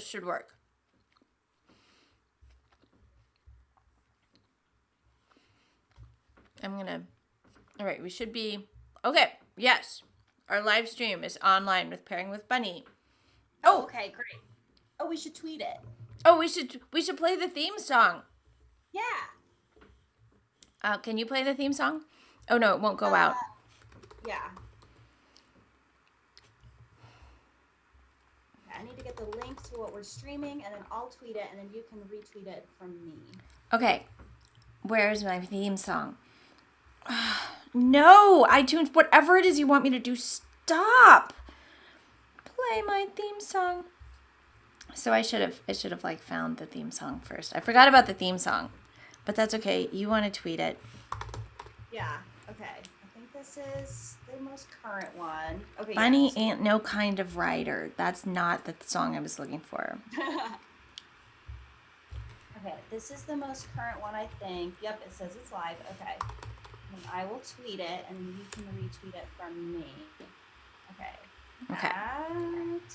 should work. All right, we should be, okay, yes. Our live stream is online with Pairing with Bunny. Oh, okay, great. Oh, we should tweet it. Oh, we should play the theme song. Yeah. Can you play the theme song? Oh, no, it won't go out. Yeah. Okay, I need to get the link to what we're streaming, and then I'll tweet it, and then you can retweet it from me. Okay, where's my theme song? No, iTunes, whatever it is you want me to do, stop. Play my theme song. So I should have like found the theme song first. I forgot about the theme song, but that's okay. You want to tweet it? Yeah. Okay. I think this is the most current one. Okay. Bunny ain't no kind of rider. That's not the song I was looking for. Okay. This is the most current one, I think. Yep. It says it's live. Okay. And I will tweet it, and you can retweet it from me. Okay. Okay. At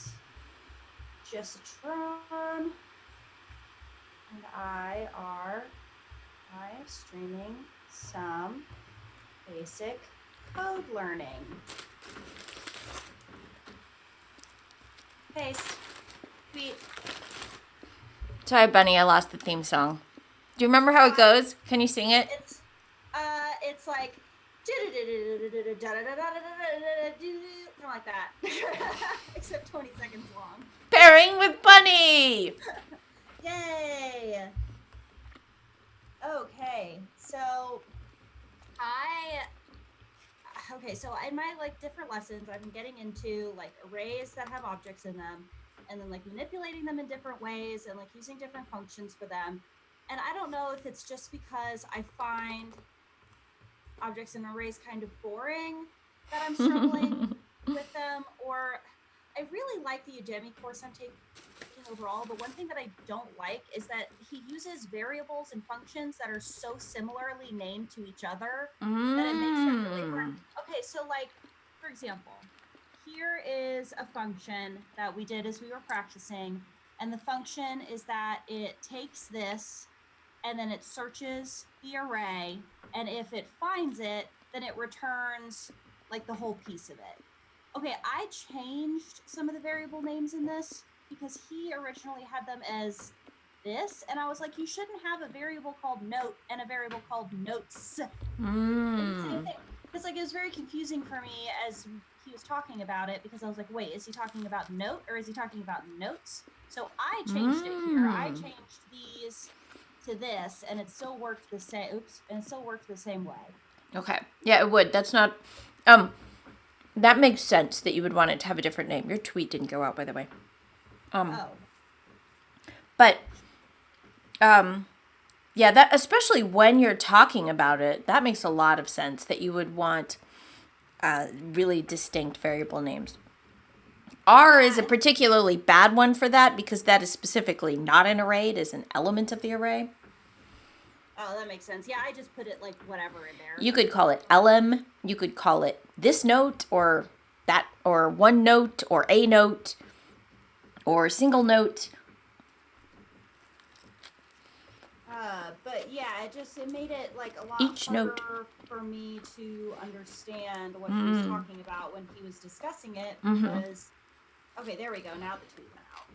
Jessatron and I are live streaming some basic code learning. Paste. Tweet. Sorry, Bunny, I lost the theme song. Do you remember how it goes? Can you sing it? It's like kind of like that, except 20 seconds long. Pairing with Bunny. Yay! Okay, so in my like different lessons, I've been getting into like arrays that have objects in them, and then like manipulating them in different ways, and like using different functions for them. And I don't know if it's just because I find objects and arrays kind of boring that I'm struggling with them, or I really like the Udemy course I'm taking overall, but one thing that I don't like is that he uses variables and functions that are so similarly named to each other that it makes it really hard. Okay, so like, for example, here is a function that we did as we were practicing, and the function is that it takes this and then it searches the array, and if it finds it, then it returns like the whole piece of it. Okay, I changed some of the variable names in this because he originally had them as this, and I was like, you shouldn't have a variable called note and a variable called notes. Same thing. Because like it was very confusing for me as he was talking about it, because I was like, wait, is he talking about note or is he talking about notes? So I changed it here. I changed these to this, and it still worked the same. And it still worked the same way. Okay. Yeah, it would. That's not. That makes sense that you would want it to have a different name. Your tweet didn't go out, by the way. But, yeah, that especially when you're talking about it, that makes a lot of sense that you would want really distinct variable names. R is a particularly bad one for that because that is specifically not an array. It is an element of the array. Oh, that makes sense. Yeah, I just put it like whatever in there. You could call it LM. You could call it this note or that, or one note or a note or single note. But yeah, it made it like a lot Each harder note for me to understand what he was talking about when he was discussing it, because okay, there we go. Now the tweet went out.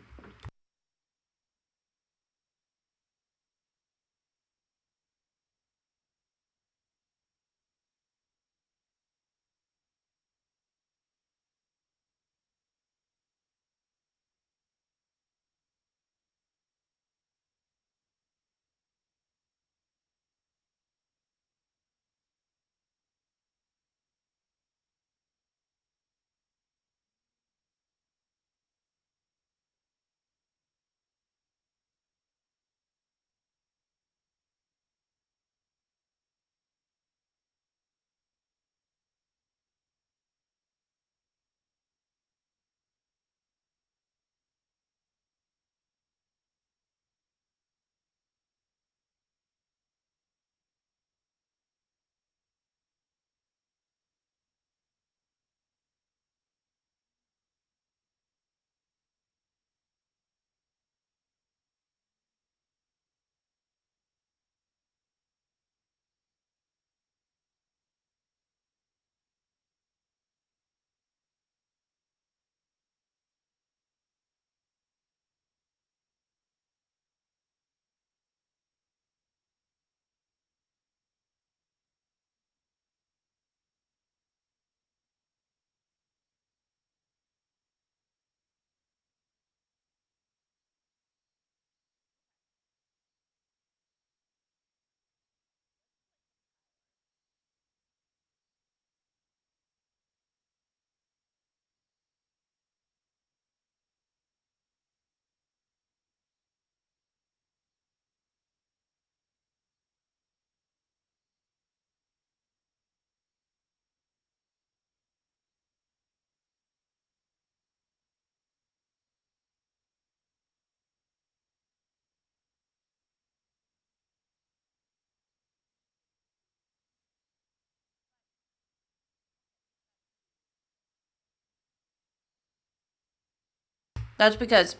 That's because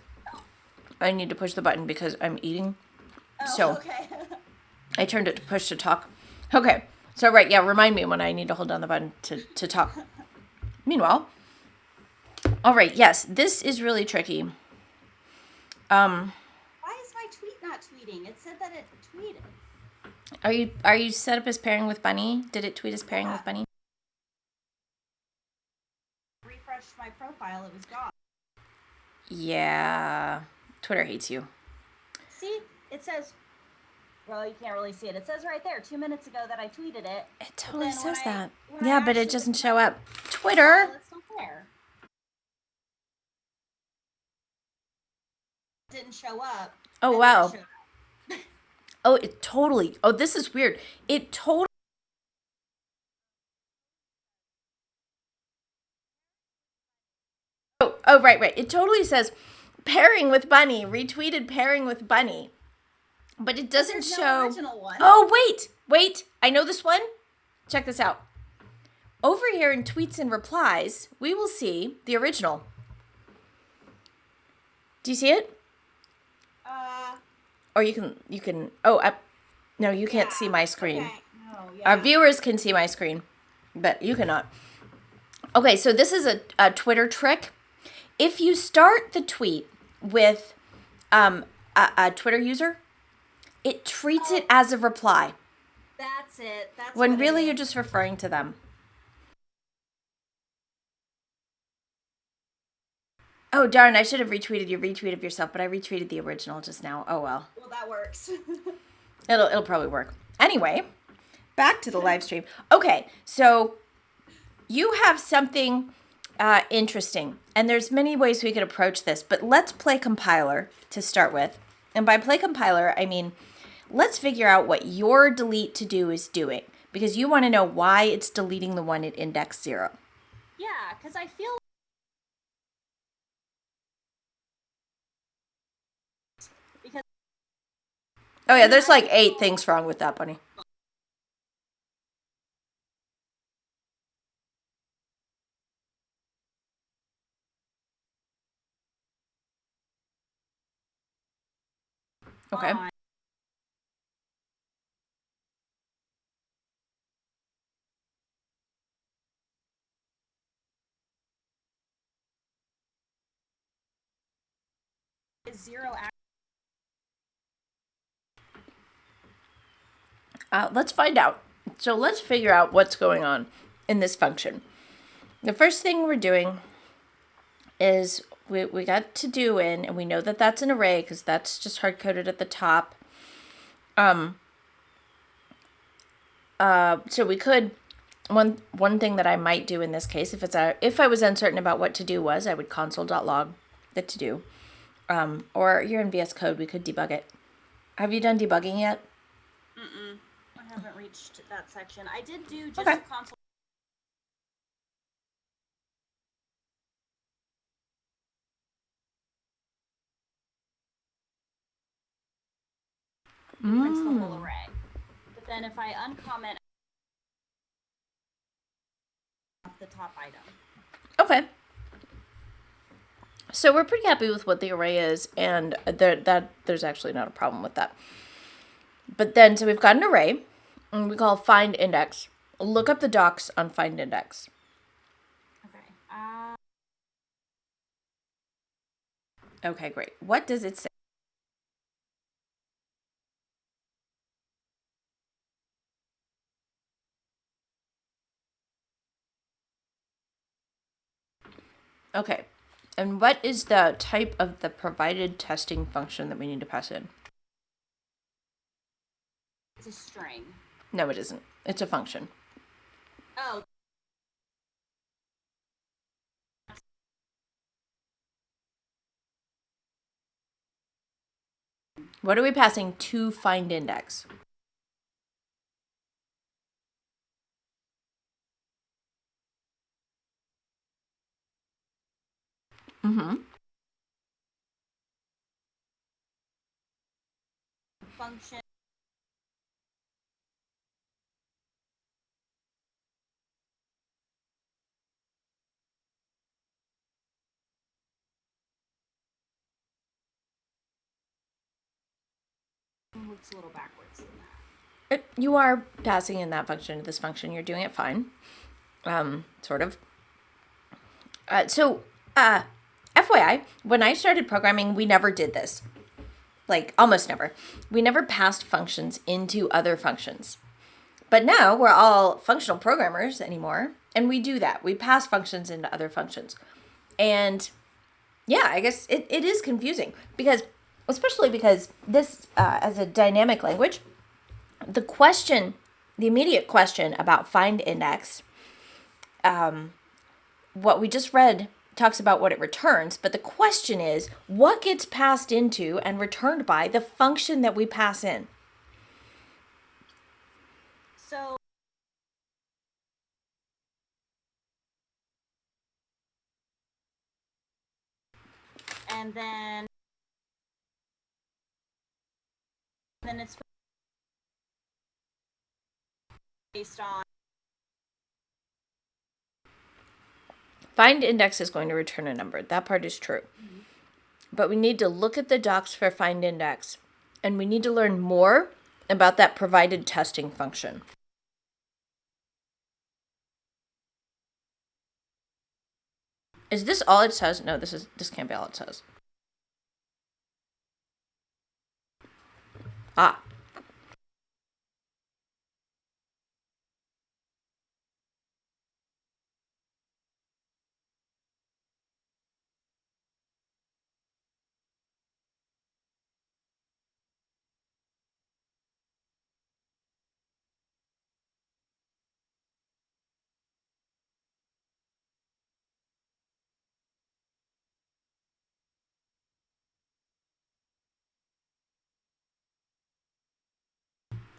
I need to push the button because I'm eating. Oh, So okay. I turned it to push to talk. Okay. So, right, yeah, remind me when I need to hold down the button to talk. Meanwhile, all right, yes, this is really tricky. Why is my tweet not tweeting? It said that it tweeted. Are you set up as pairing with Bunny? Did it tweet as pairing with Bunny? Refreshed my profile, it was gone. Yeah. Twitter hates you. See, it says, well, you can't really see it. It says right there, 2 minutes ago that I tweeted it. It totally says that. When Yeah, I but it actually doesn't look at show my up. Twitter. file, it's not there. It didn't show up. Oh, wow. Oh, it totally. Oh, this is weird. It totally. Oh, right. It totally says pairing with Bunny, retweeted pairing with Bunny. But it doesn't show. No original one. Oh, wait. I know this one. Check this out. Over here in tweets and replies, we will see the original. Do you see it? Or you can. Oh, no, you can't see my screen. Okay. No, yeah. Our viewers can see my screen, but you cannot. Okay, so this is a Twitter trick. If you start the tweet with a Twitter user, it treats it as a reply. That's it. That's when really you're just referring to them. Oh, darn, I should have retweeted your retweet of yourself, but I retweeted the original just now. Oh, well. Well, that works. It'll probably work. Anyway, back to the live stream. Okay, so you have something interesting, and there's many ways we could approach this, but let's play compiler to start with. And by play compiler, I mean, let's figure out what your delete to do is doing, because you want to know why it's deleting the one at index 0. Yeah, because I feel Oh, yeah, there's like 8 things wrong with that, Bunny. Okay. zero. Let's find out. So let's figure out what's going on in this function. The first thing we're doing is we got to do in, and we know that that's an array because that's just hard-coded at the top. So we could, one thing that I might do in this case, if I was uncertain about what to do was, I would console.log the to do. Or here in VS Code, we could debug it. Have you done debugging yet? I haven't reached that section. I did do just a console. Prints the whole array. But then if I uncomment the top item. Okay. So we're pretty happy with what the array is, and there's actually not a problem with that. But then, so we've got an array, and we call find index. Look up the docs on find index. Okay. Okay, great. What does it say? Okay. And what is the type of the provided testing function that we need to pass in? It's a string. No, it isn't. It's a function. Oh. What are we passing to find index? Function. looks a little backwards than that. You are passing in that function to this function. You're doing it fine. Sort of. FYI, when I started programming, we never did this. Like, almost never. We never passed functions into other functions. But now we're all functional programmers anymore, and we do that. We pass functions into other functions. And yeah, I guess it is confusing especially because this, as a dynamic language, the immediate question about find index, what we just read talks about what it returns, but the question is, what gets passed into and returned by the function that we pass in? So and then it's based on Find index is going to return a number. That part is true. Mm-hmm. But we need to look at the docs for find index, and we need to learn more about that provided testing function. Is this all it says? No, this can't be all it says. Ah.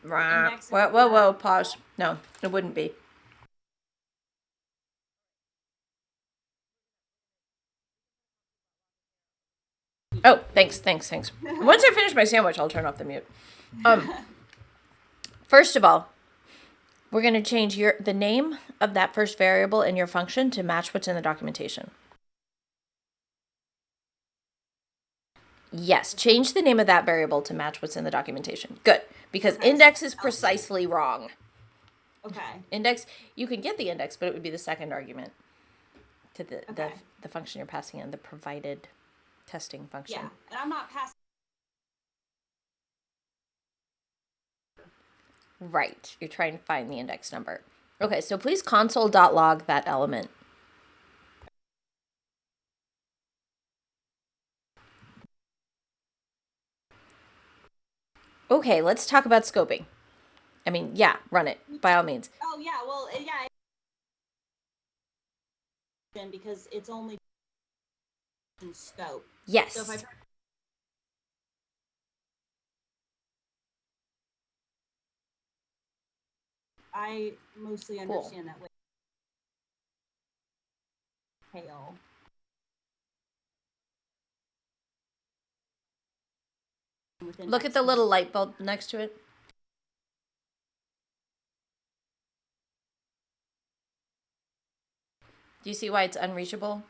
Whoa, pause. No, it wouldn't be. Oh, thanks. Once I finish my sandwich, I'll turn off the mute. First of all, we're going to change the name of that first variable in your function to match what's in the documentation. Yes, change the name of that variable to match what's in the documentation. Good, because index is precisely wrong. Okay. Index, you can get the index, but it would be the second argument to the function you're passing in, the provided testing function. Yeah, and I'm not passing. Right, you're trying to find the index number. Okay, so please console.log that element. Okay, let's talk about scoping. I mean, yeah, run it, by all means. Oh, yeah, well, yeah. Because it's only in scope. Yes. So if I mostly understand that way. Hail. Look at the little light bulb next to it. Do you see why it's unreachable?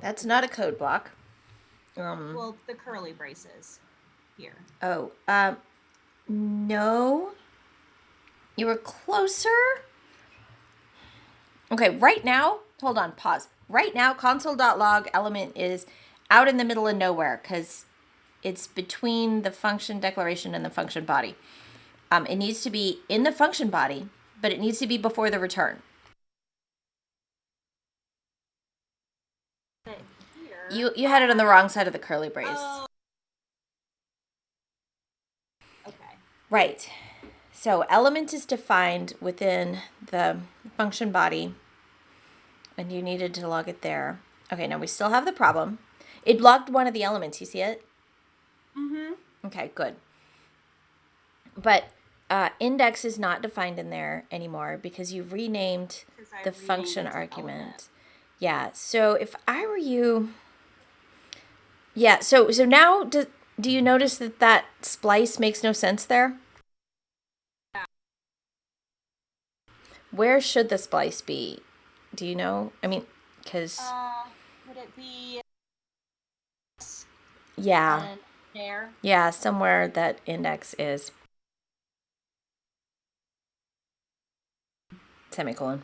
That's not a code block. Well, the curly braces here. Oh, no. You were closer. Okay, right now, hold on, pause. Right now, console.log element is out in the middle of nowhere because it's between the function declaration and the function body. It needs to be in the function body, but it needs to be before the return. You had it on the wrong side of the curly brace. Oh. Okay. Right. So element is defined within the function body, and you needed to log it there. Okay, now we still have the problem. It logged one of the elements. You see it? Mm-hmm. Okay, good. But index is not defined in there anymore because you renamed the function argument. Yeah, so if I were you... Yeah, so now do you notice that splice makes no sense there? Where should the splice be? Do you know? I mean, because... would it be yeah. and there? Yeah, somewhere that index is. Semicolon.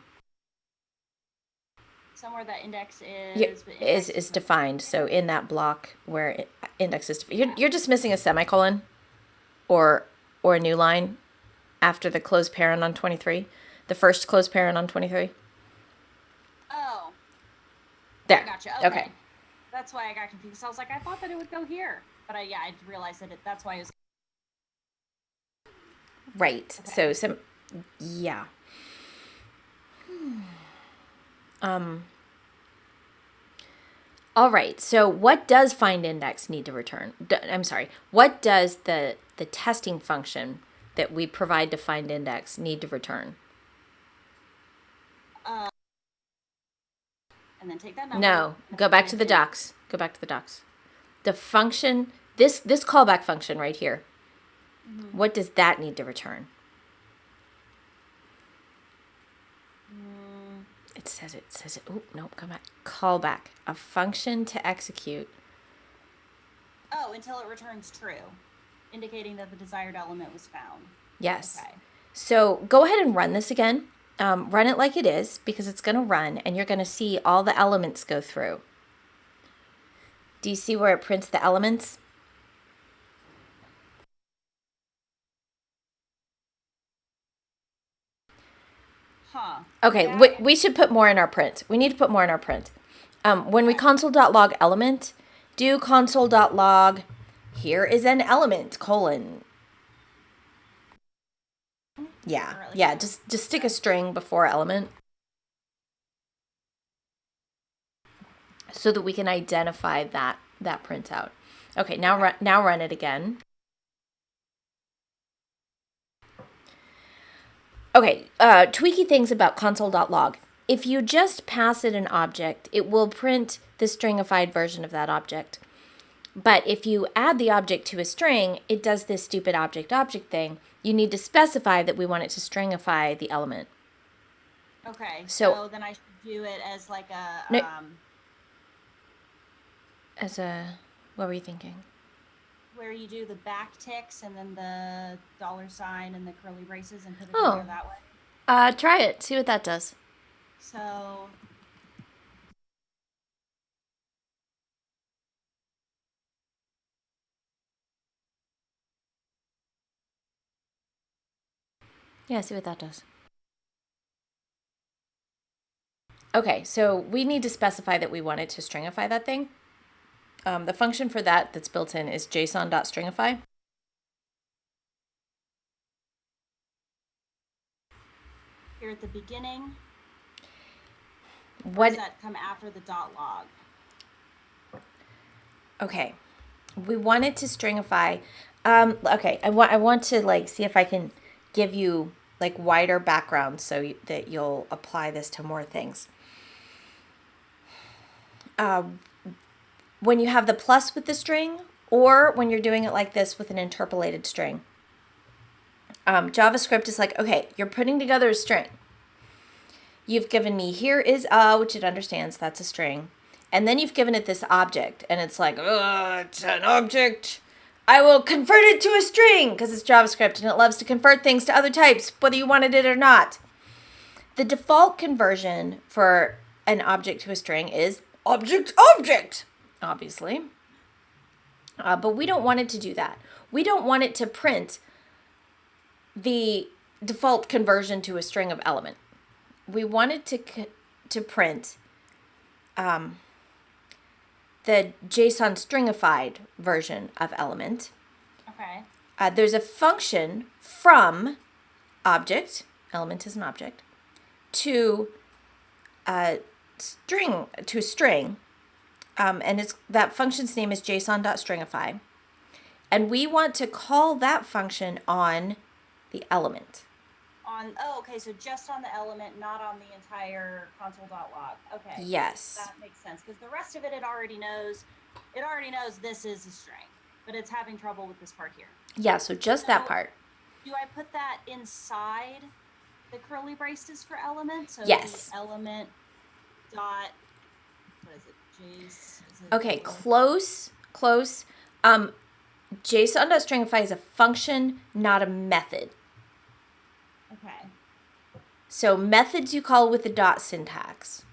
Somewhere that index Yeah, is, but index is defined. So in that block where index is... You're just missing a semicolon or a new line after the closed parent on 23. The first closed parent on 23. Oh. There. I gotcha. Okay. That's why I got confused. I was like, I thought that it would go here. But I realized that that's why it was... Right. Okay. So yeah. All right. So what does find index need to return? I'm sorry. What does the testing function that we provide to find index need to return? And then take that number. No. Go back to the docs. Go back to the docs. The function, this callback function right here. Mm-hmm. What does that need to return? It says it. Oh, nope, come back. Callback. A function to execute. Oh, until it returns true, indicating that the desired element was found. Yes. Okay. So go ahead and run this again. Run it like it is, because it's going to run, and you're going to see all the elements go through. Do you see where it prints the elements? Huh. Okay, Yeah. we should put more in our print. We need to put more in our print. When we console.log element, do console.log, here is an element, colon. Yeah, just stick a string before element so that we can identify that printout. Okay, now run it again. Okay, tweaky things about console.log. If you just pass it an object, it will print the stringified version of that object. But if you add the object to a string, it does this stupid object thing. You need to specify that we want it to stringify the element. Okay, so then I should do it as like a... No, what were you thinking? Where you do the backticks and then the $sign and the curly braces and put it in there that way? Try it. See what that does. So... Yeah, see what that does. Okay, so we need to specify that we want it to stringify that thing. The function for that's built in is json.stringify. Here at the beginning, what does that come after the .log? Okay, we want it to stringify. Okay, I want to like see if I can give you like wider background so that you'll apply this to more things. When you have the plus with the string, or when you're doing it like this with an interpolated string, JavaScript is like, okay, you're putting together a string. You've given me here is which it understands, that's a string. And then you've given it this object, and it's like, it's an object. I will convert it to a string, because it's JavaScript, and it loves to convert things to other types, whether you wanted it or not. The default conversion for an object to a string is object, obviously. But we don't want it to do that. We don't want it to print the default conversion to a string of element. We want it to print the JSON stringified version of element. Okay. There's a function from object, element is an object, to string, and that function's name is json.stringify. And we want to call that function on the element. Okay, so just on the element, not on the entire console.log. Okay. Yes. That makes sense, because the rest of it already knows this is a string, but it's having trouble with this part here. Yeah, so that part. Do I put that inside the curly braces for element. So Yes. the element dot, what is it? Jace. Is it Okay, close. JSON.stringify is a function, not a method. Okay. So methods you call with the dot syntax.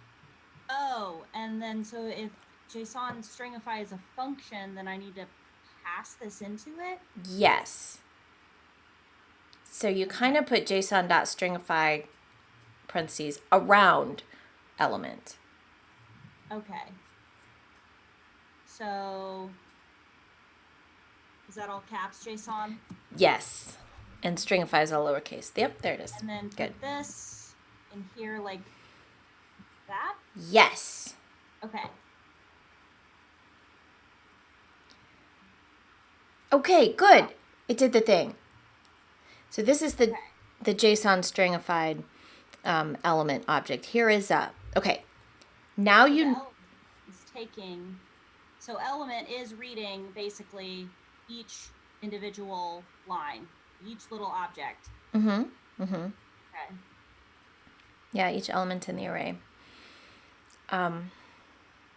Oh, and then so if JSON stringify is a function, then I need to pass this into it? Yes. So you kind of put JSON.stringify parentheses around element. Okay. So is that all caps JSON? Yes. And stringify is all lowercase. Yep, there it is. And then Good. put this in here like that? Yes. Okay. Okay, good. It did the thing. So this is the JSON stringified element object. Here is okay. Now So you the element is taking, so element is reading basically each individual line, each little object. Okay. Yeah, each element in the array.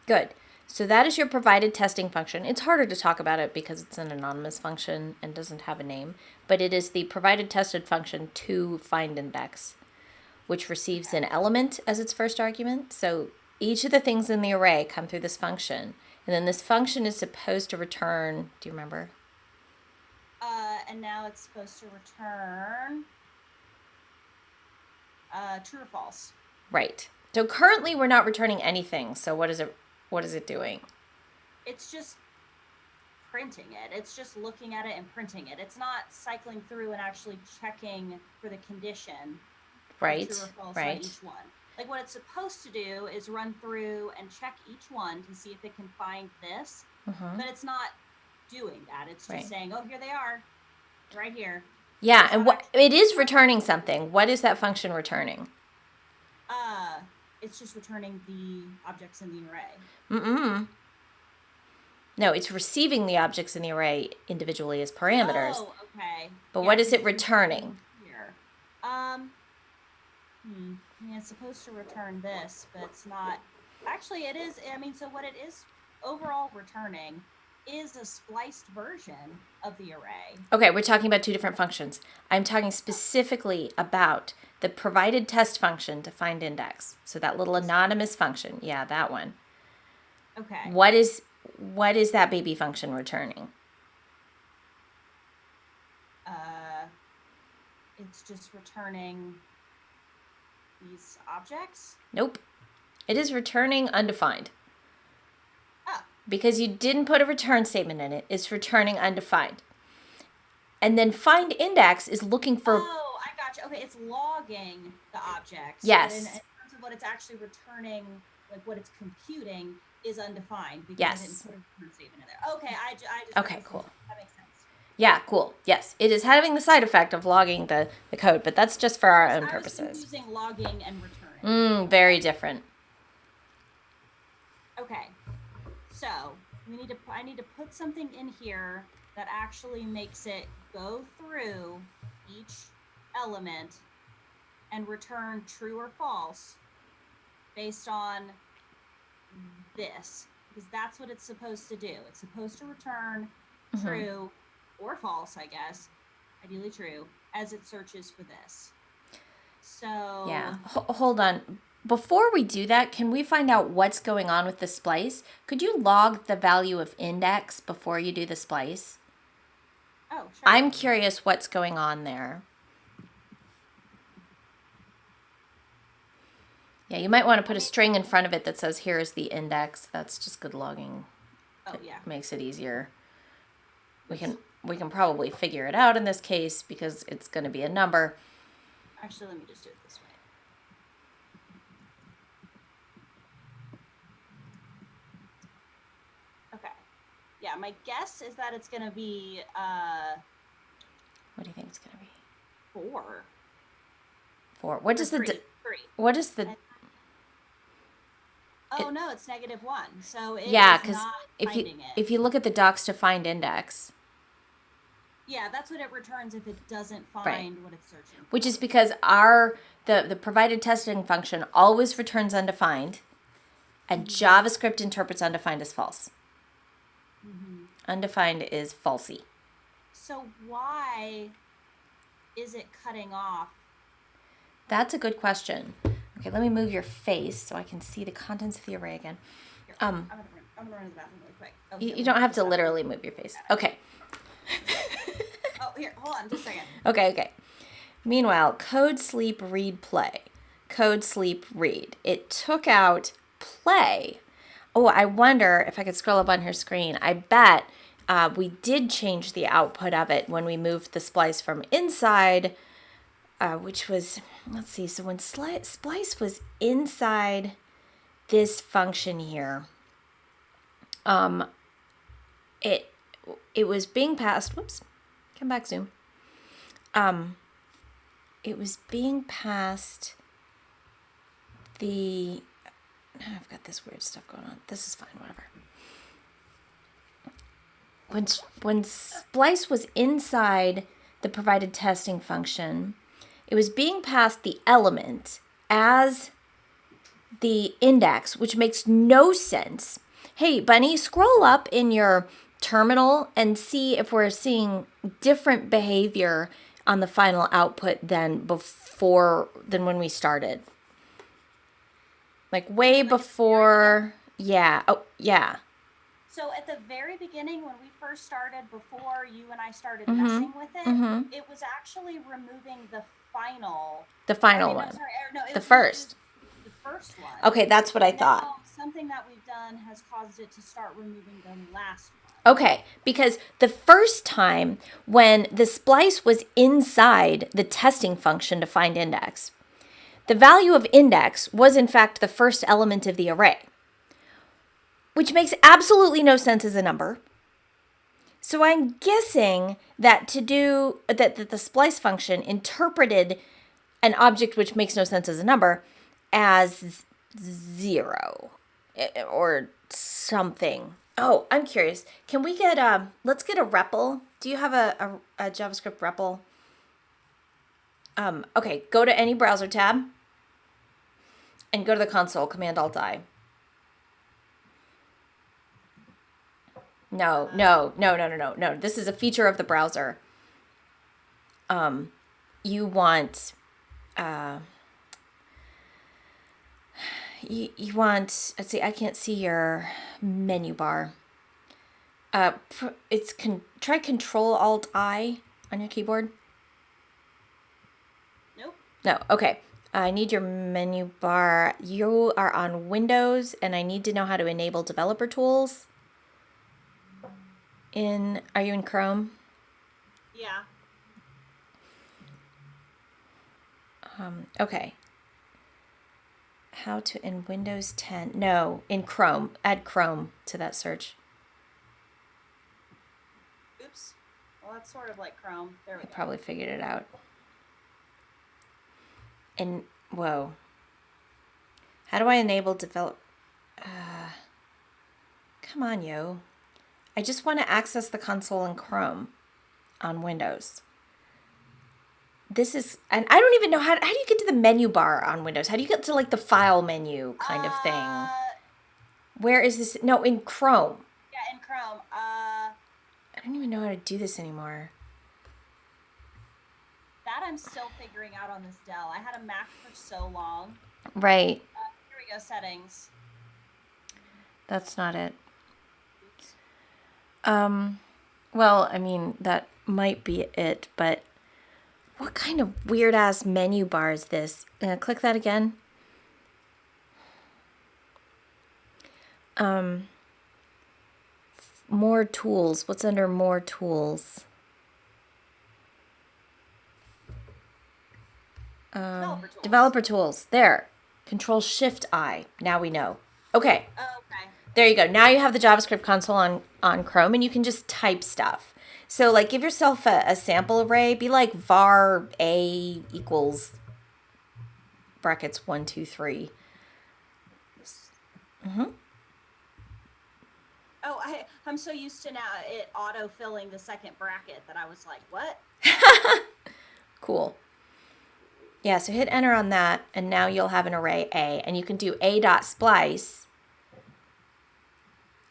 Good. So that is your provided testing function. It's harder to talk about it because it's an anonymous function and doesn't have a name, but it is the provided tested function to find index, which receives an element as its first argument. So each of the things in the array come through this function, and then this function is supposed to return, do you remember? And now it's supposed to return true or false. Right. So currently we're not returning anything. So what is it doing? It's just printing it. It's just looking at it and printing it. It's not cycling through and actually checking for the condition. Right. True or false Right. on each one. Like what it's supposed to do is run through and check each one to see if it can find this, but it's not doing that. It's just saying, oh, here they are, right here. Yeah, and what it is returning something. What is that function returning? It's just returning the objects in the array. No, it's receiving the objects in the array individually as parameters. Oh, okay. But what is it returning? Here. It's supposed to return this, but it's not. Actually, it is. I mean, so what it is overall returning is a spliced version of the array. Okay, we're talking about two different functions. I'm talking specifically about the provided test function to find index. So that little anonymous function. Yeah, that one. Okay. What is that baby function returning? It's just returning these objects? Nope. It is returning undefined. Oh. Because you didn't put a return statement in it, it's returning undefined. And then find index is looking for... Oh, I gotcha. Okay, it's logging the objects. Yes. But in terms of what it's actually returning, like what it's computing, is undefined because yes. I didn't put a return statement in there. Okay, I just okay, cool. That makes sense. Yeah, cool. Yes, it is having the side effect of logging the code, but that's just for our own purposes. I was confusing logging and returning. Very different. Okay, so I need to put something in here that actually makes it go through each element and return true or false based on this, because that's what it's supposed to do. It's supposed to return true or false, I guess, ideally true, as it searches for this. So yeah, hold on. Before we do that, can we find out what's going on with the splice? Could you log the value of index before you do the splice? Oh, sure. I'm curious what's going on there. Yeah, you might want to put a string in front of it that says, here is the index. That's just good logging. Oh, yeah. It makes it easier. We can probably figure it out in this case because it's going to be a number. Actually, let me just do it this way. Okay. Yeah, my guess is that it's going to be what do you think it's going to be? 4. 4. What does the 3. What is the no, it's -1. So it yeah, because if you look at the docs to find index. Yeah, that's what it returns if it doesn't Right. find what it's searching for. Which is because the provided testing function always returns undefined, and JavaScript interprets undefined as false. Undefined is falsy. So why is it cutting off? That's a good question. Okay, let me move your face so I can see the contents of the array again. Here, I'm gonna run to the bathroom really quick. Oh, You don't have to literally move your face. Okay. Oh, here, hold on, just a second. Okay. Meanwhile, code sleep read play. Code sleep read. It took out play. Oh, I wonder if I could scroll up on her screen. I bet we did change the output of it when we moved the splice from inside, which was, let's see, so when splice was inside this function here, it was being passed, whoops, come back zoom. It was being passed I've got this weird stuff going on. This is fine, whatever. When splice was inside the provided testing function, it was being passed the element as the index, which makes no sense. Hey, Bunny, scroll up in your terminal and see if we're seeing different behavior on the final output than when we started. Like way before, yeah. Oh, yeah. So at the very beginning, when we first started, before you and I started messing with it, it was actually removing the final. The final one. I'm sorry, no, the first. The first one. Okay, that's what I thought. Now, something that we've done has caused it to start removing the last one. Okay, because the first time when the splice was inside the testing function to find index, the value of index was in fact the first element of the array, which makes absolutely no sense as a number. So I'm guessing that that the splice function interpreted an object which makes no sense as a number as 0 or something. Oh, I'm curious. Can we get let's get a REPL. Do you have a JavaScript REPL? Okay, go to any browser tab and go to the console, Command-Alt-I. No. This is a feature of the browser. You want you want, let's see, I can't see your menu bar. Try Control-Alt-I on your keyboard. Nope. No, okay. I need your menu bar. You are on Windows, and I need to know how to enable developer tools. Are you in Chrome? Yeah. Okay. How to in Windows 10? No, in Chrome. Add Chrome to that search. Oops. Well, that's sort of like Chrome. There we go. Probably figured it out. And whoa. How do I enable develop? Come on, yo. I just want to access the console in Chrome on Windows. And I don't even know how do you get to the menu bar on Windows? How do you get to like the file menu kind of thing? Where is this? No, in Chrome. Yeah, in Chrome. I don't even know how to do this anymore. That I'm still figuring out on this Dell. I had a Mac for so long. Right. Here we go, settings. That's not it. Oops. Well, I mean, that might be it, but what kind of weird-ass menu bar is this? Click that again. More tools. What's under more tools? Developer tools. There. Control-Shift-I. Now we know. Okay. Okay. There you go. Now you have the JavaScript console on Chrome, and you can just type stuff. So, like, give yourself a sample array. Be like var a equals brackets 1, 2, 3. I'm so used to now it auto-filling the second bracket that I was like, what? Cool. Yeah, so hit enter on that, and now you'll have an array A, and you can do a.splice.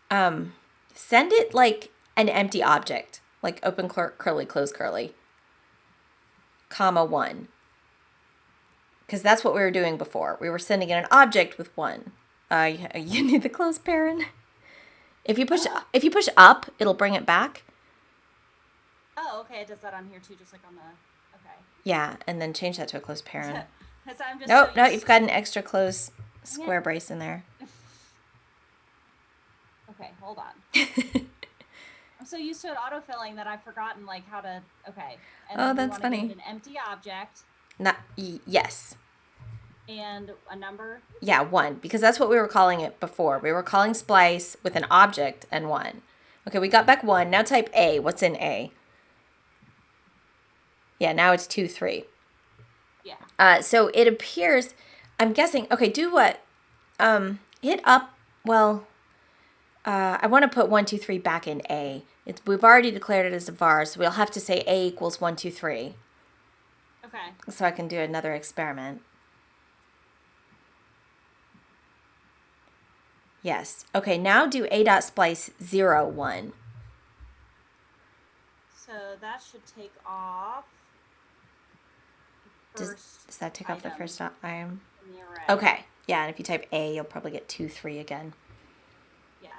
Send it like an empty object, like open curly, close curly, comma 1. Because that's what we were doing before. We were sending in an object with 1. You need the close parent. If you push up, it'll bring it back. Oh, okay. It does that on here too, just like on the. Okay. Yeah, and then change that to a close parent. I'm just No, you've got an extra close square brace in there. Okay, hold on. I'm so used to it autofilling that I've forgotten like how to. Okay. And that's funny. An empty object. Yes. And a number? Yeah, 1, because that's what we were calling it before. We were calling splice with an object and 1. Okay, we got back 1. Now type A. What's in A? Yeah, now it's 2, 3. Yeah. So it appears, I'm guessing, okay, do what? Hit up, well, I want to put 1, 2, 3 back in A. We've already declared it as a var, so we'll have to say A equals 1, 2, 3. Okay. So I can do another experiment. Yes. Okay, now do a.splice 0, 1. So that should take off the first Does that take off the first item? in the array. Okay. Yeah, and if you type A, you'll probably get 2, 3 again. Yeah.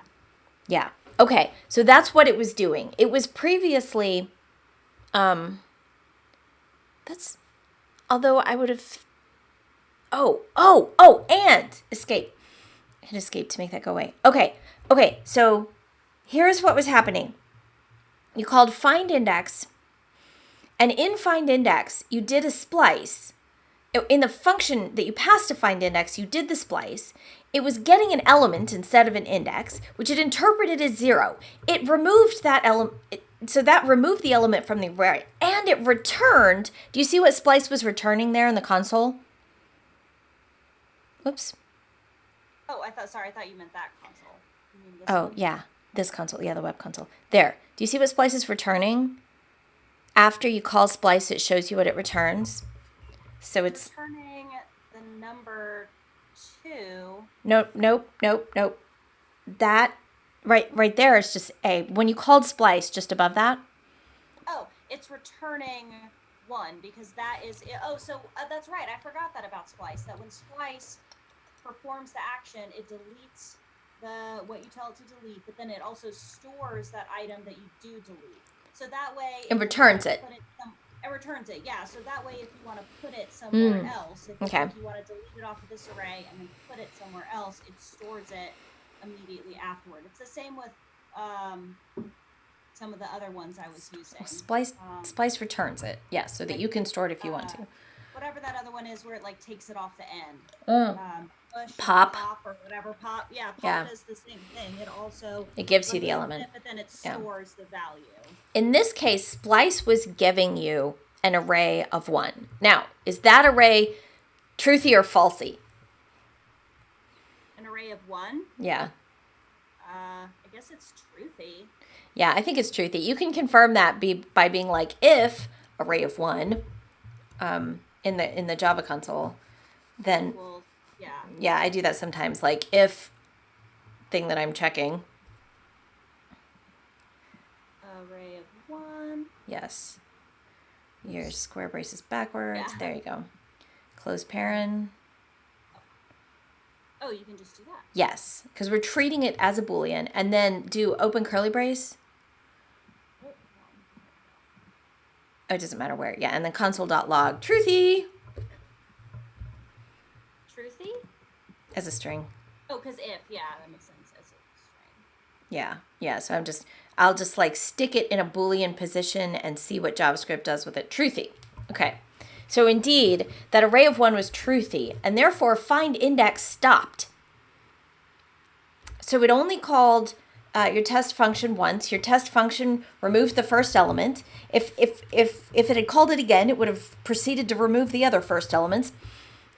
Yeah. Okay, so that's what it was doing. It was previously, although I would have, and escape. Hit escape to make that go away. Okay, so here's what was happening. You called find index, and in find index, you did a splice. In the function that you passed to find index, you did the splice. It was getting an element instead of an index, which it interpreted as 0. It removed that element, so that removed the element from the array, and it returned. Do you see what splice was returning there in the console? Oops. Oh, I thought you meant that console. You mean this one? Yeah, this console. Yeah, the web console. There. Do you see what splice is returning? After you call splice, it shows you what it returns. So it's returning the number 2. Nope. That right there is just A. When you called splice, just above that. Oh, it's returning 1 because that is. So that's right. I forgot that about splice. That when splice performs the action, it deletes what you tell it to delete, but then it also stores that item that you do delete. So that way it returns it. It returns it, yeah. So that way, if you want to put it somewhere else, if you want to delete it off of this array and then put it somewhere else, it stores it immediately afterward. It's the same with some of the other ones I was using. Splice returns it, yes, so that you can store it if you want to. Whatever that other one is, where it like takes it off the end. Push pop or whatever. Pop does the same thing. It gives you the element, but then it stores the value. In this case, splice was giving you an array of 1. Now, is that array truthy or falsy? An array of 1? Yeah. I guess it's truthy. Yeah, I think it's truthy. You can confirm that by being like, if array of 1 in the Java console, then yeah, I do that sometimes. Like if thing that I'm checking. Array of 1. Yes. Your square brace is backwards. Yeah. There you go. Close parent. Oh, you can just do that. Yes, because we're treating it as a Boolean, and then do open curly brace. Oh, it doesn't matter where. Yeah, and then console.log truthy. Truthy? As a string. Oh, because if, yeah, that makes sense as a string. Yeah. So I'll just like stick it in a Boolean position and see what JavaScript does with it. Truthy. Okay. So indeed, that array of 1 was truthy, and therefore find index stopped. So it only called your test function once. Your test function removed the first element. If it had called it again, it would have proceeded to remove the other first elements,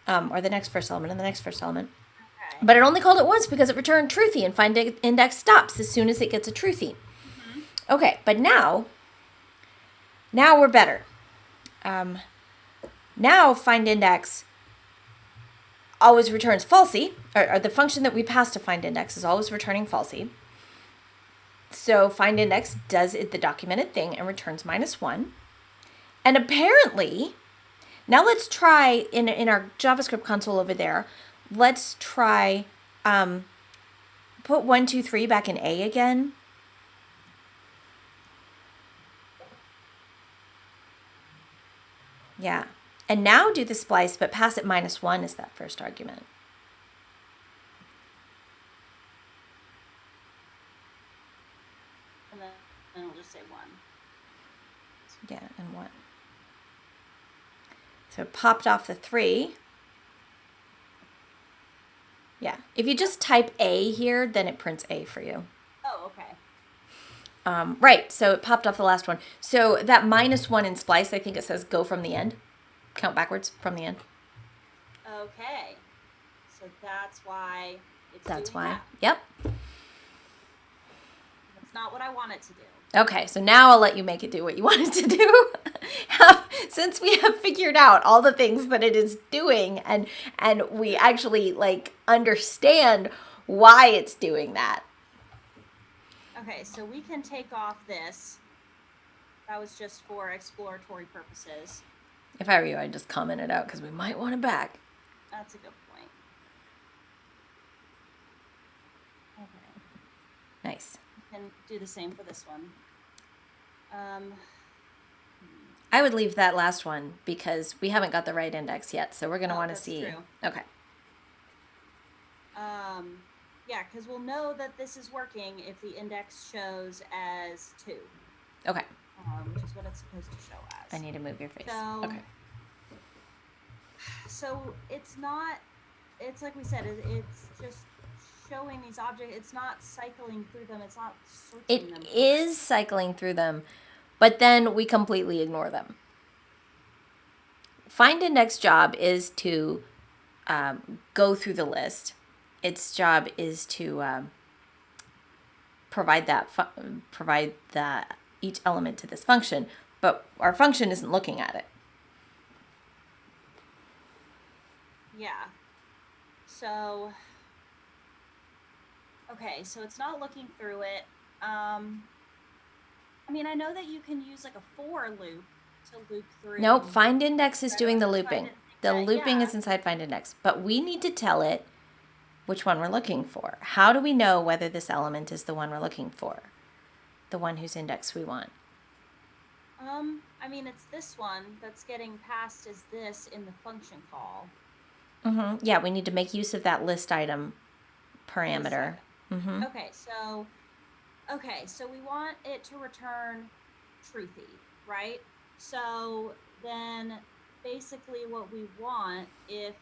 or the next first element and the next first element. Okay. But it only called it once because it returned truthy, and find index stops as soon as it gets a truthy. Mm-hmm. Okay, but now we're better. Now find index always returns falsy, or the function that we pass to find index is always returning falsy. So find index does the documented thing and returns -1. And apparently, now let's try in our JavaScript console over there. Let's try put 1, 2, 3 back in A again. Yeah. And now do the splice, but pass it -1 as that first argument. And then it'll just say 1. Yeah, and 1. So it popped off the 3. Yeah. If you just type A here, then it prints A for you. Oh, okay. Right, so it popped off the last one. So that -1 in splice, I think it says go from the end. Count backwards from the end. Okay. So that's why it's That's doing why. that. Yep. That's not what I want it to do. Okay, so now I'll let you make it do what you want it to do. Since we have figured out all the things that it is doing and we actually understand why it's doing that. Okay, so we can take off this. That was just for exploratory purposes. If I were you, I'd just comment it out because we might want it back. That's a good point. Okay. Nice. We can do the same for this one. I would leave that last one because we haven't got the right index yet, so we're going to want to see. True. Okay. Yeah, because we'll know that this is working if the index shows as 2. Okay. Which is what it's supposed to show as. I need to move your face. So, okay. So it's not, it's like we said, it's just showing these objects. It's not cycling through them. It's not searching them. It is cycling through them, but then we completely ignore them. Find index job is to go through the list. Its job is to provide that each element to this function, but our function isn't looking at it. Yeah. So, okay, so it's not looking through it. I mean, I know that you can use a for loop to loop through. Nope, find index is doing the looping. The looping yeah. is inside find index, but we need to tell it which one we're looking for. How do we know whether this element is the one we're looking for? The one whose index we want. I mean, it's this one that's getting passed as this in the function call. Mm-hmm. Yeah, we need to make use of that list item parameter. Mm-hmm. Okay, so we want it to return truthy, right? So then basically what we want if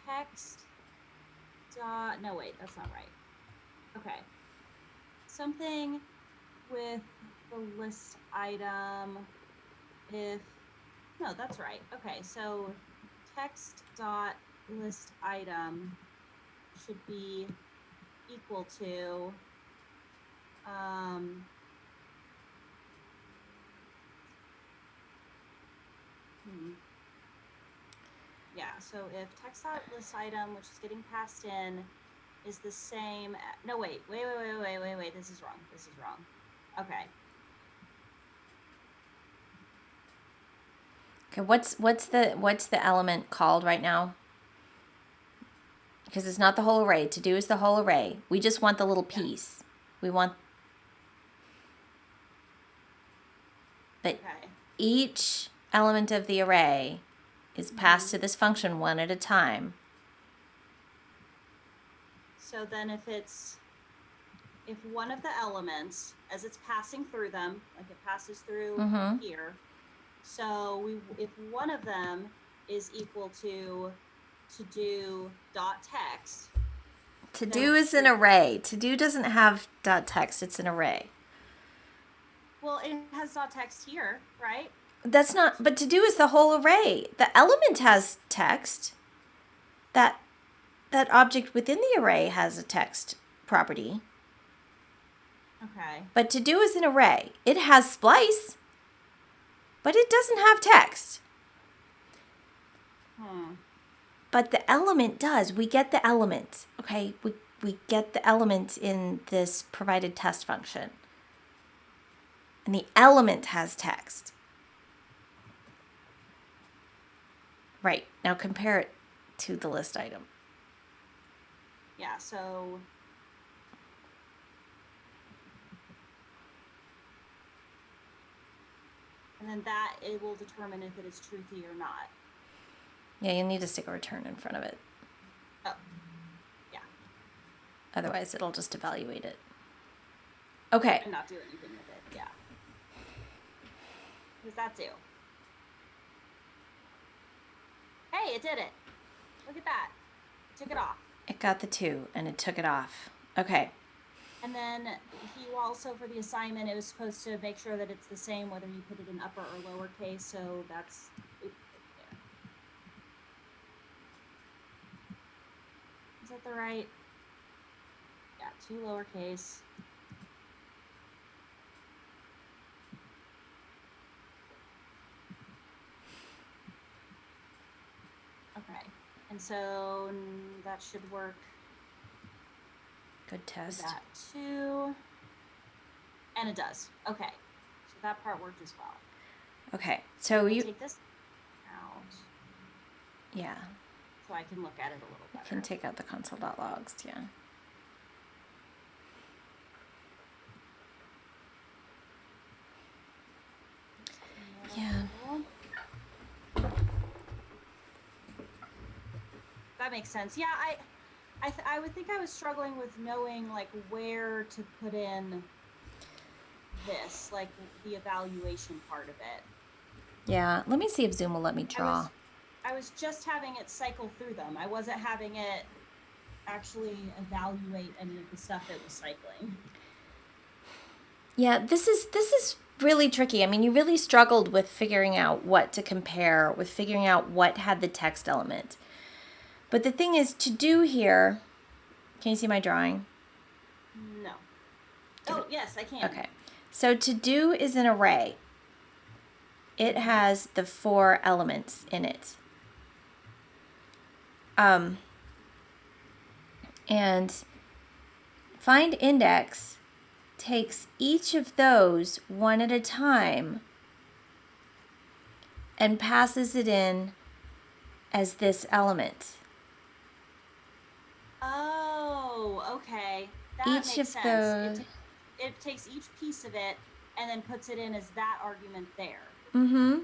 text dot, no wait, that's not right. Okay. Something with the list item no, that's right. Okay, so text dot list item should be equal to yeah, so if text dot list item, which is getting passed in, is the same no wait, this is wrong. Okay. Okay, what's the element called right now? Because it's not the whole array. To do is the whole array. We just want the little piece. We want, but each element of the array is passed to this function one at a time. So then if one of the elements, as it's passing through them, like it passes through here, so if one of them is equal to do dot text. To do is an array. To do doesn't have dot text. It's an array. Well, it has dot text here, right? That's not, but to do is the whole array. The element has text. That that object within the array has a text property. Okay. But to do is an array. It has splice, but it doesn't have text. But the element does. We get the element, okay? We get the element in this provided test function. And the element has text. Right. Now compare it to the list item. Yeah, so and then that it will determine if it is truthy or not. Yeah, you need to stick a return in front of it. Oh, yeah. Otherwise, it'll just evaluate it. Okay. And not do anything with it, yeah. What does that do? Hey, it did it. Look at that. It took it off. It got the 2, and it took it off. Okay. And then he also, for the assignment, it was supposed to make sure that it's the same whether you put it in upper or lowercase, so that's... Oops, there. Is that the right? Yeah, 2 lowercase. Okay, and so that should work. Good test. That too. And it does. Okay, so that part worked as well. Okay, so you take this out. Yeah. So I can look at it a little better. You can take out the console.logs, yeah. Yeah. That makes sense. Yeah, I would think I was struggling with knowing like where to put in this, like the evaluation part of it. Yeah, let me see if Zoom will let me draw. I was just having it cycle through them. I wasn't having it actually evaluate any of the stuff it was cycling. Yeah, this is really tricky. I mean, you really struggled with figuring out what to compare, with figuring out what had the text element. But the thing is, to do here, can you see my drawing? No. Oh, yes, I can. Okay. So to do is an array. It has the 4 elements in it. And find index takes each of those one at a time and passes it in as this element. Oh, okay. That Each makes of sense. those. It takes each piece of it and then puts it in as that argument there. Mm-hmm.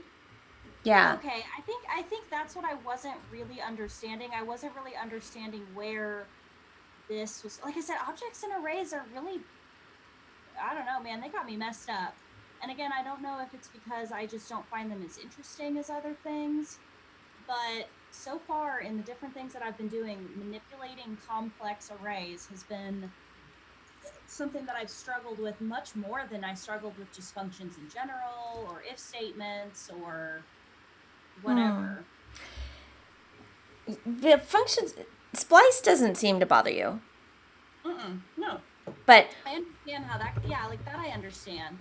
Yeah. Okay, I think that's what I wasn't really understanding. I wasn't really understanding where this was. Like I said, objects and arrays are really, I don't know, man, they got me messed up. And again, I don't know if it's because I just don't find them as interesting as other things, but so far in the different things that I've been doing, manipulating complex arrays has been something that I've struggled with much more than I struggled with just functions in general or if statements or whatever. The functions, splice doesn't seem to bother you. No. But I understand how that, yeah, like that I understand.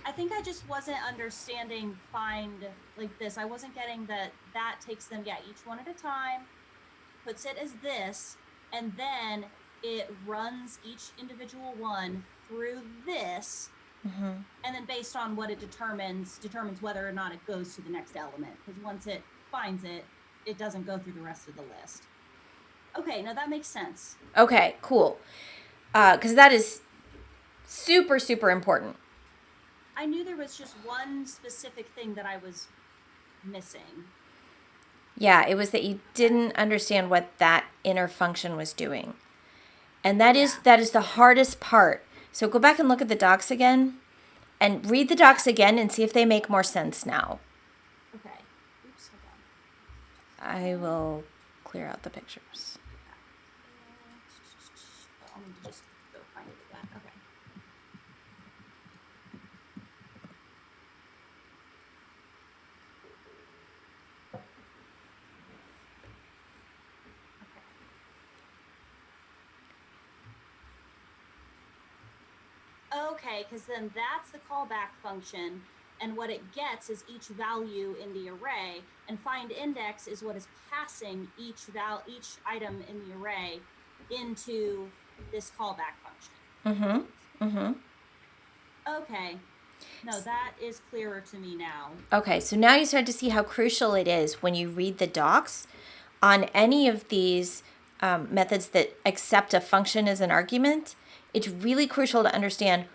I think I just wasn't understanding find like this. I wasn't getting that takes them, yeah, each one at a time, puts it as this, and then it runs each individual one through this, and then based on what it determines whether or not it goes to the next element. Because once it finds it, it doesn't go through the rest of the list. Okay, now that makes sense. Okay, cool. Because that is super, super important. I knew there was just one specific thing that I was missing. Yeah, it was that you didn't understand what that inner function was doing. And that is the hardest part. So go back and look at the docs again and read the docs again and see if they make more sense now. Okay. Oops, hold on. I will clear out the pictures. I'll need to just go find it again. Okay. okay, because then that's the callback function. And what it gets is each value in the array, and find index is what is passing each item in the array into this callback function. Okay. No, that is clearer to me now. Okay, so now you start to see how crucial it is when you read the docs on any of these methods that accept a function as an argument. It's really crucial to understand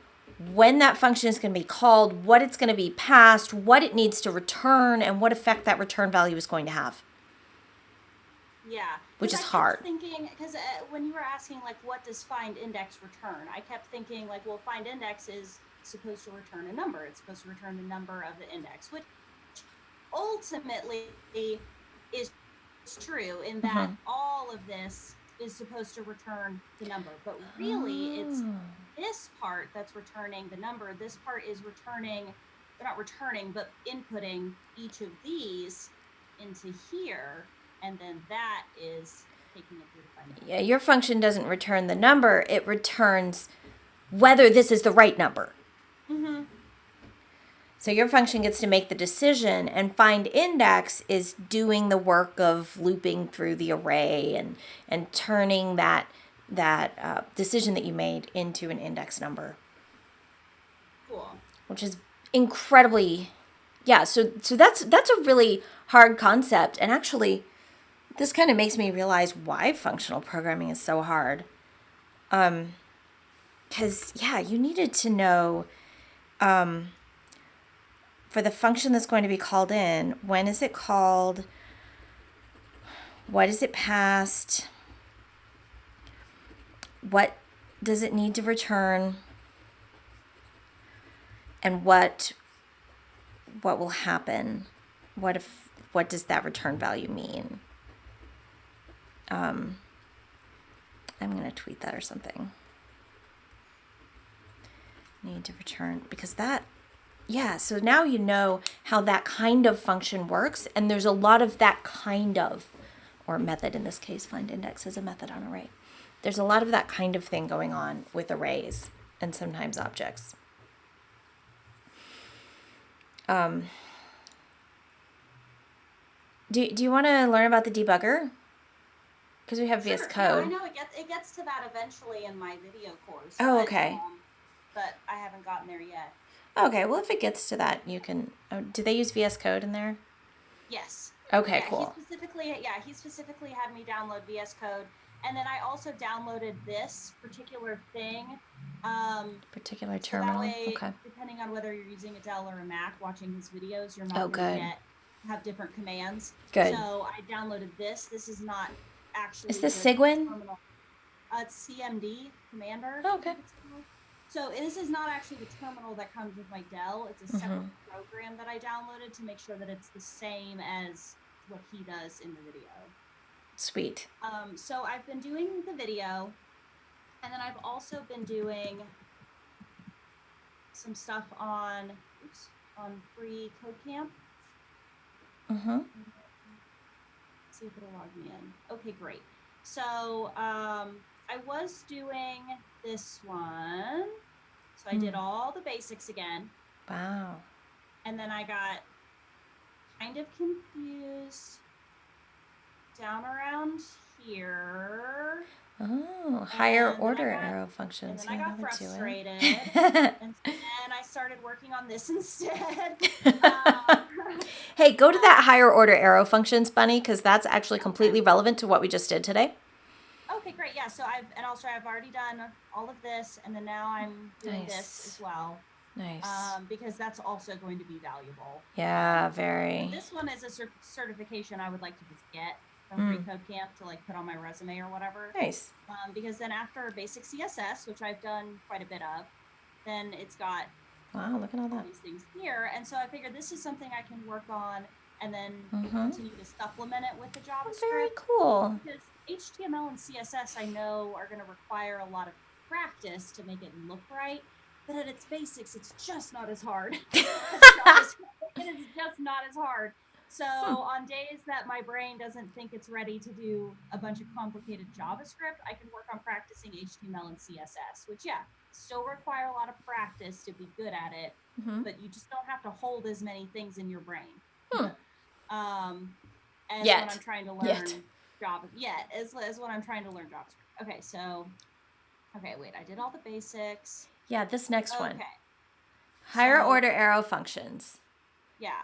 when that function is going to be called, what it's going to be passed, what it needs to return, and what effect that return value is going to have. Yeah, which is I kept hard. thinking, because when you were asking like what does find index return, I kept thinking like, well, find index is supposed to return a number. It's supposed to return the number of the index, which ultimately is true in that all of this is supposed to return the number, but really it's this part that's returning the number. This part is returning, they're not returning, but inputting each of these into here, and then that is taking it through to find the number. Yeah, your function doesn't return the number, it returns whether this is the right number. So your function gets to make the decision, and find index is doing the work of looping through the array and turning that decision that you made into an index number. Cool. Which is incredibly, yeah. So that's a really hard concept, and actually, this kind of makes me realize why functional programming is so hard. Because you needed to know. For the function that's going to be called in, when is it called? What is it passed? What does it need to return? And what will happen? What does that return value mean? I'm going to tweet that or something. Need to return, because that, so now you know how that kind of function works, and there's a lot of that kind of, or method in this case, find index is a method on array. There's a lot of that kind of thing going on with arrays and sometimes objects. Do you want to learn about the debugger? Because we have VS Code. Yeah, I know it gets to that eventually in my video course. Oh, okay. But I haven't gotten there yet. Okay, well, if it gets to that, you can. Do they use VS Code in there? Yes. Okay, cool. He specifically had me download VS Code, and then I also downloaded this particular thing. Particular terminal. So that way, okay. Depending on whether you're using a Dell or a Mac, watching his videos, you're not going to have different commands. Good. So I downloaded this. This is not actually. Is this Sigwin? It's CMD Commander. Oh, okay. So this is not actually the terminal that comes with my Dell. It's a separate program that I downloaded to make sure that it's the same as what he does in the video. Sweet. So I've been doing the video, and then I've also been doing some stuff on free Code Camp. See if it'll log me in. Okay, great. So I was doing this one. So I did all the basics again. Wow. And then I got kind of confused down around here. Oh, higher order arrow functions. And then I got frustrated. And then I started working on this instead. Hey, go to that higher order arrow functions, Bunny, because that's actually completely relevant to what we just did today. Okay, great. Yeah, so I've already done all of this, and then now I'm doing this as well. Nice. Because that's also going to be valuable. Yeah, very. This one is a certification I would like to just get from Free Code Camp to like put on my resume or whatever. Nice. Because then after basic CSS, which I've done quite a bit of, then it's got look at all these things here, and so I figured this is something I can work on and then continue to supplement it with the JavaScript. Very cool. Because HTML and CSS I know are going to require a lot of practice to make it look right, but at its basics, it's just not as hard. It is just not as hard. So on days that my brain doesn't think it's ready to do a bunch of complicated JavaScript, I can work on practicing HTML and CSS, which still require a lot of practice to be good at it, but you just don't have to hold as many things in your brain. As when I'm trying to learn Java. As when I'm trying to learn JavaScript. Okay, so wait, I did all the basics. Yeah, this next one. Okay. Higher order arrow functions. Yeah.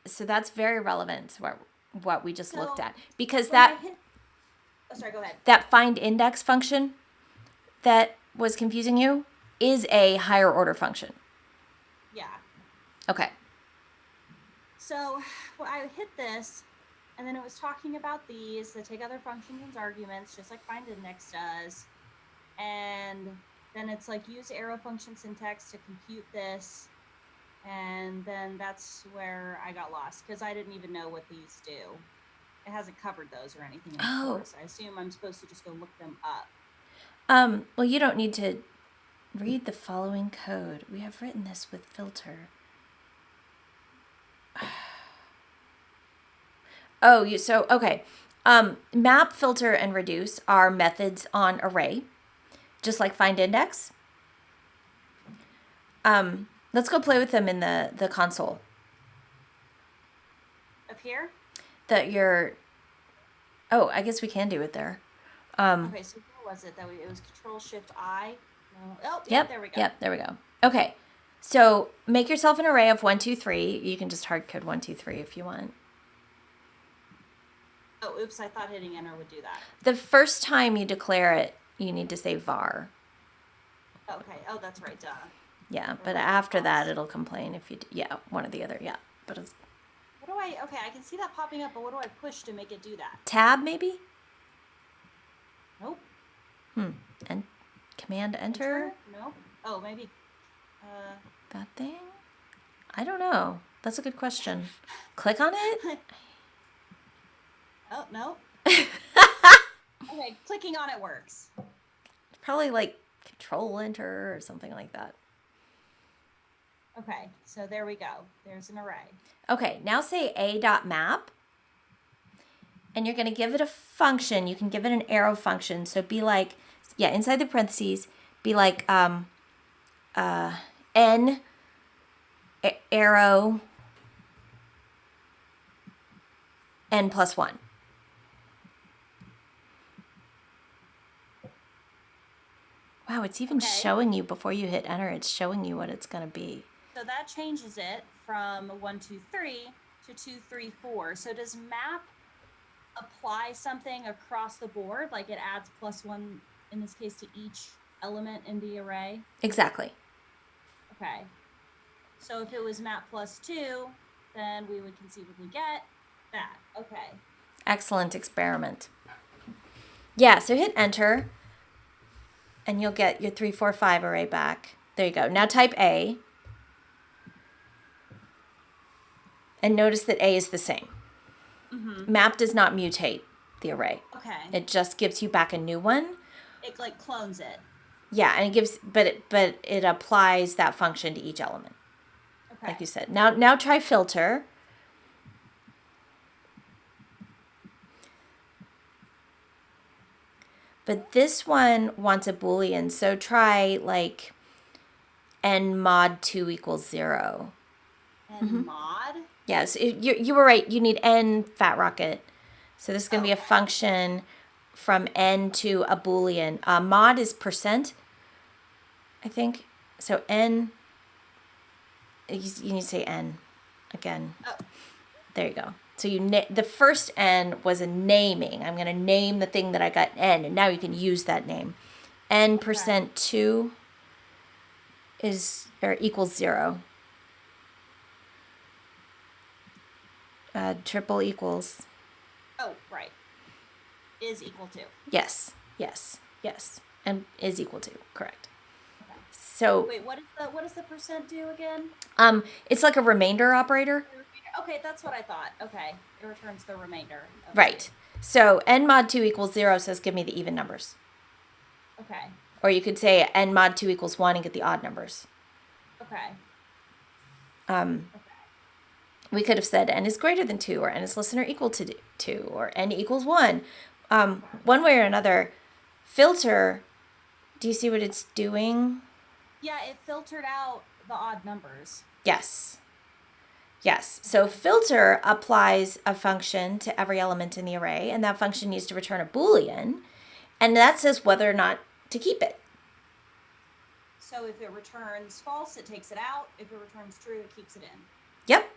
So that's very relevant to what we just looked at. Because go ahead. That find index function that was confusing you is a higher order function. Yeah. Okay. So I hit this, and then it was talking about these that take other functions as arguments, just like find index does. And then it's like use arrow function syntax to compute this. And then that's where I got lost because I didn't even know what these do. It hasn't covered those or anything in the course. I assume I'm supposed to just go look them up. Well, you don't need to read the following code. We have written this with filter. Okay. Map, filter, and reduce are methods on array, just like find index. Let's go play with them in the console. Up here? I guess we can do it there. Okay, so where was it? It was Control-Shift-I? No. Oh, yep, there we go. Yep, there we go. Okay, so make yourself an array of 1, 2, 3. You can just hard code 1, 2, 3 if you want. Oh, oops, I thought hitting enter would do that. The first time you declare it, you need to say var. Okay, oh, that's right, duh. Yeah, but after that, it'll complain if you, one or the other, yeah. But it's... I can see that popping up, but what do I push to make it do that? Tab, maybe? Nope. And command enter? Nope. Oh, maybe. That thing? I don't know. That's a good question. Click on it? Oh, no. Okay, clicking on it works. Probably like control enter or something like that. Okay, so there we go. There's an array. Okay, now say a.map. And you're going to give it a function. You can give it an arrow function. So be like, inside the parentheses, be like n arrow n plus 1. Wow, it's even showing you before you hit enter. It's showing you what it's going to be. So that changes it from 1, 2, 3 to 2, 3, 4. So does map apply something across the board? Like it adds +1, in this case, to each element in the array? Exactly. Okay. So if it was map +2, then we would conceivably get that. Okay. Excellent experiment. Yeah, so hit enter. And you'll get your 3, 4, 5 array back. There you go. Now type A. And notice that A is the same. Map does not mutate the array. Okay. It just gives you back a new one. It like clones it. Yeah, and it gives, but it applies that function to each element. Okay. Like you said. Now try filter. But this one wants a Boolean, so try like n mod 2 equals 0. N mod? Yes, you were right. You need n fat rocket. So this is going to be a function from n to a Boolean. Mod is %, I think. So n, you need to say n again. Oh. There you go. So the first n was a naming. I'm going to name the thing that I got n, and now you can use that name. n % 2 equals 0. Triple equals. Oh, right. Is equal to. Yes. And is equal to, correct. Okay. So wait, what does the % do again? It's like a remainder operator. Okay, that's what I thought. Okay, it returns the remainder. Okay. Right. So n mod 2 equals 0 says give me the even numbers. Okay. Or you could say n mod 2 equals 1 and get the odd numbers. Okay. We could have said n is greater than 2, or n is less than or equal to 2, or n equals 1. One way or another, filter, do you see what it's doing? Yeah, it filtered out the odd numbers. Yes. Yes. So filter applies a function to every element in the array, and that function needs to return a Boolean, and that says whether or not to keep it. So if it returns false, it takes it out. If it returns true, it keeps it in. Yep.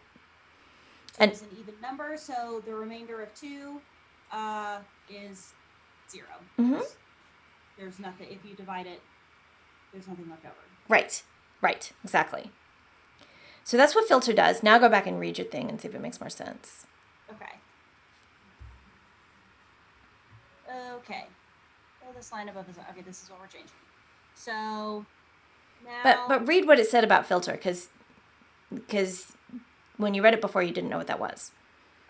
2 is an even number, so the remainder of 2 is 0. Mhm. There's nothing, if you divide it, there's nothing left over. Right, exactly. So that's what filter does. Now go back and read your thing and see if it makes more sense. Okay. Oh, this line above is, okay, this is what we're changing. So now. But read what it said about filter, because when you read it before, you didn't know what that was.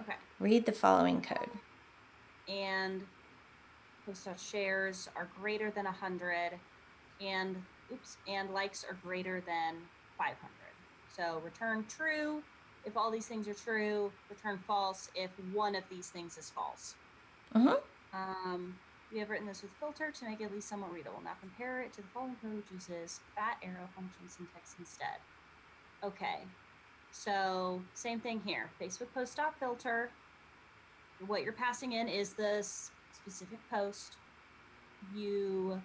Okay. Read the following code. And post.shares are greater than 100, and likes are greater than 500. So return true if all these things are true. Return false if one of these things is false. We have written this with filter to make it at least somewhat readable. Now compare it to the following code, which uses fat arrow function syntax instead. Okay, so same thing here. Facebook post.filter. What you're passing in is the specific post. You,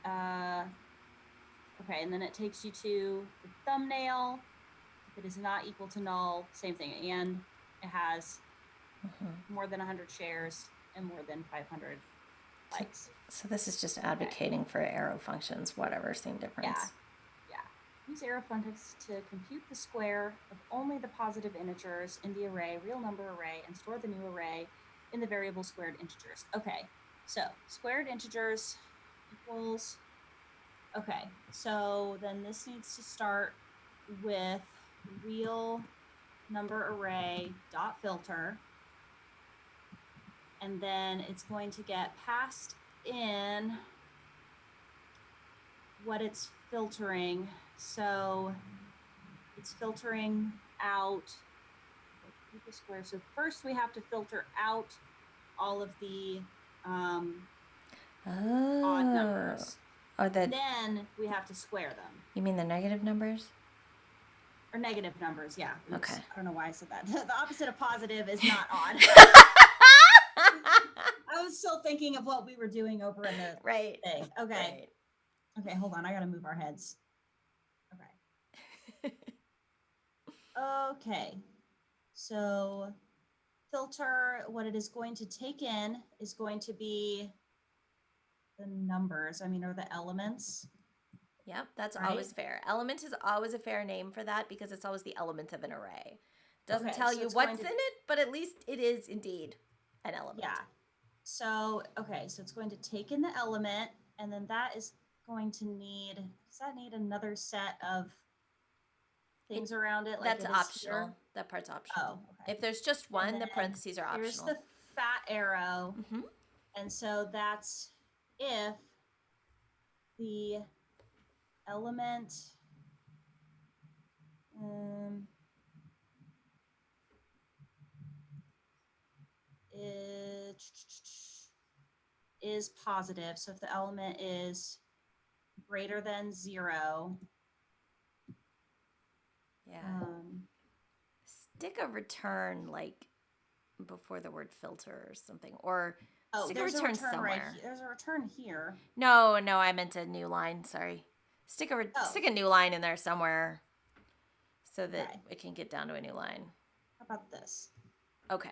okay, and then it takes you to the thumbnail. If it is not equal to null, same thing. And it has more than 100 shares and more than 500 likes. So this is just advocating for arrow functions, whatever, same difference. Yeah. Use arrow functions to compute the square of only the positive integers in the array, real number array, and store the new array in the variable squared integers. Okay, so squared integers equals, okay, so then this needs to start with real number array dot filter, and then it's going to get passed in what it's filtering. So it's filtering out the square. So first we have to filter out all of the odd numbers. Then we have to square them. You mean the negative numbers? Or negative numbers, yeah. Oops. Okay. I don't know why I said that. The opposite of positive is not odd. I was still thinking of what we were doing over in the thing. Okay. Right. Okay, hold on. I got to move our heads. Okay. Okay. So filter, what it is going to take in is going to be the numbers, or the elements. Yep, that's right? Always fair. Element is always a fair name for that because it's always the element of an array. Doesn't tell you what's in it, but at least it is indeed an element. Yeah. So, okay, so it's going to take in the element, and then that is going to need, does that need another set of things around it? Like that's optional. Here? That part's optional. Oh, okay. If there's just one, the parentheses are optional. Here's the fat arrow. And so that's if the element is positive. So if the element is greater than 0. Yeah. Stick a return like before the word filter or something, or stick a return somewhere. Right, there's a return here. No, I meant a new line. Sorry. Stick a new line in there somewhere so that it can get down to a new line. How about this? Okay.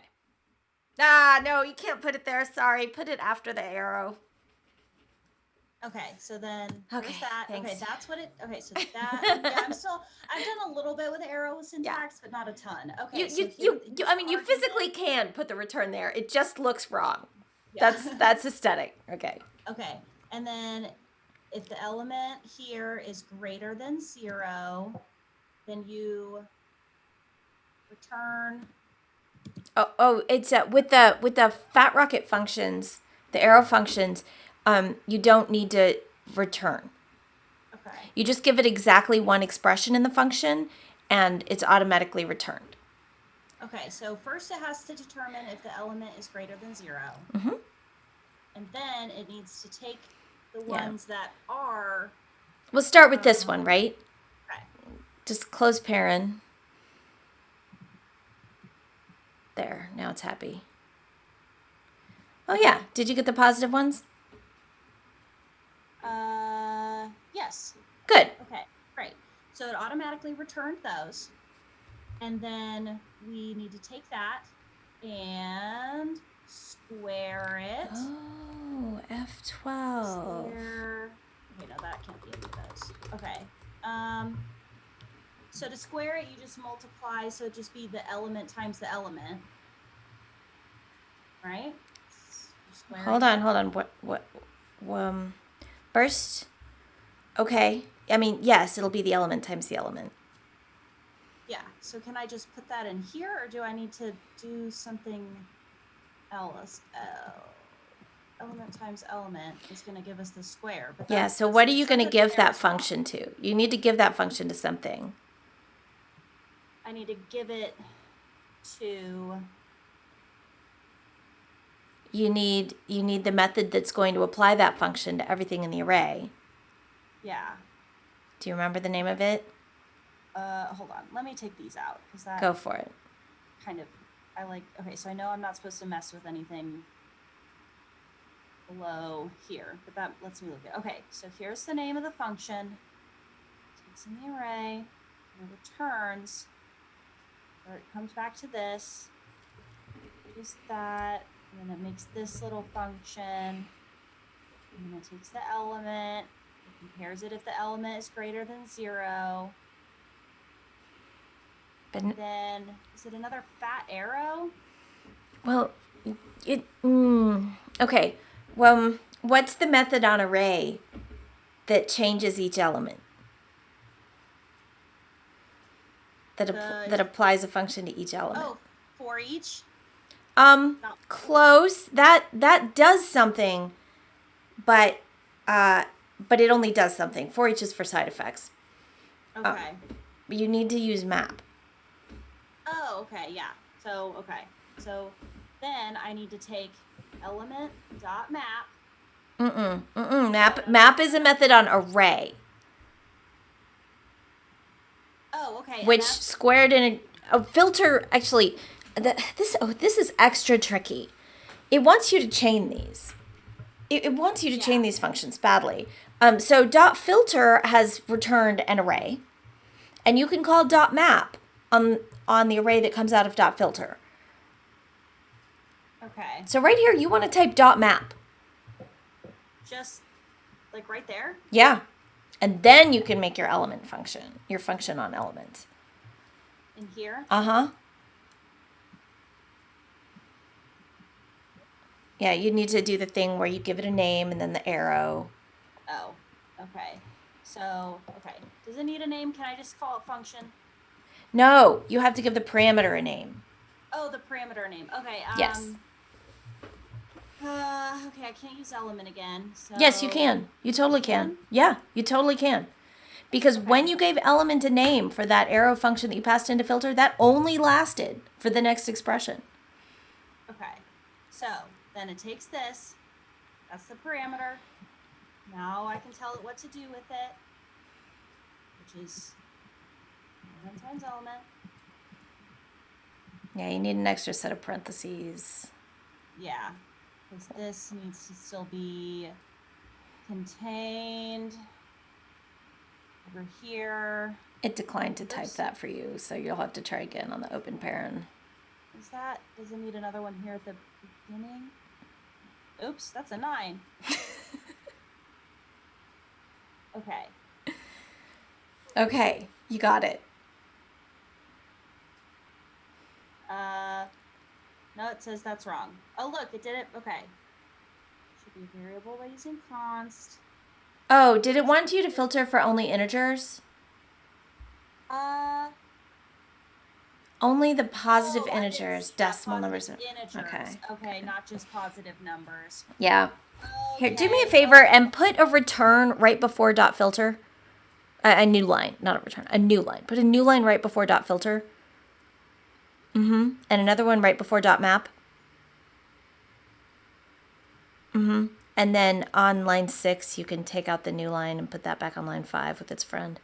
No, you can't put it there. Sorry. Put it after the arrow. Okay, so then there's that. Thanks. Okay, that's what it. Okay, so that. Yeah, I've done a little bit with arrow syntax, but not a ton. Okay, you physically can put the return there. It just looks wrong. Yeah. That's aesthetic. Okay. Okay, and then if the element here is greater than 0, then you return. Oh, it's with the fat rocket functions, the arrow functions. You don't need to return. Okay. You just give it exactly one expression in the function, and it's automatically returned. Okay, so first it has to determine if the element is greater than 0. Mm-hmm. And then it needs to take the Yeah. ones that are... We'll start with this one, right? Okay. Just close paren. There, now it's happy. Oh yeah, did you get the positive ones? Yes. Good. Okay, great. So it automatically returned those. And then we need to take that and square it. Oh, F12. Square. Okay, no, that can't be any of those. Okay. So to square it, you just multiply, so it'd just be the element times the element. Right? Hold on. First, okay. I mean, yes, it'll be the element times the element. Yeah, so can I just put that in here, or do I need to do something else? Oh, element times element is going to give us the square. But Yeah, so what are you going to give that function to? You need to give that function to something. I need to give it to... You need the method that's going to apply that function to everything in the array. Yeah. Do you remember the name of it? Hold on. Let me take these out, because that... Go for it. Kind of... Okay, so I know I'm not supposed to mess with anything below here, but that lets me look at... Okay, so here's the name of the function. Takes in the array, and it returns, or it comes back to this, just that, and then it makes this little function, and then it takes the element, it compares it if the element is greater than 0, and then, is it another fat arrow? Well, okay. Well, what's the method on array that changes each element? That applies a function to each element. Oh, for each? Close. That does something, but it only does something. For each is for side effects. Okay. You need to use map. Oh, okay, yeah. So, okay. So then I need to take element.map. Map is a method on array. Oh, okay. Which squared in a filter, actually, this is extra tricky. It wants you to chain these. It wants you to chain these functions badly. So dot filter has returned an array, and you can call dot map on the array that comes out of dot filter. Okay. So right here, you want to type dot map. Just like right there? Yeah. And then you can make your element function, your function on elements. In here? Uh-huh. Yeah, you need to do the thing where you give it a name and then the arrow. Oh, okay. So, okay. Does it need a name? Can I just call it function? No, you have to give the parameter a name. Oh, the parameter name. Okay. Yes. Okay, I can't use element again. So... Yes, you can. You totally can. Yeah, you totally can. Because when you gave element a name for that arrow function that you passed into filter, that only lasted for the next expression. Okay. So then it takes this. That's the parameter. Now I can tell it what to do with it, which is element times element. Yeah, you need an extra set of parentheses. Yeah, because this needs to still be contained over here. It declined to type that for you, so you'll have to try again on the open paren. Does it need another one here at the beginning? Oops, that's a 9. Okay. Okay, you got it. No, it says that's wrong. Oh, look, it did it. Okay. Should be a variable by using const. Oh, did it want you to filter for only integers? Only the positive integers, decimal numbers. Integers. Okay, not just positive numbers. Yeah. Okay. Here, do me a favor and put a return right before dot filter. A new line, not a return, a new line. Put a new line right before dot filter. And another one right before dot map. And then on line 6, you can take out the new line and put that back on line 5 with its friend.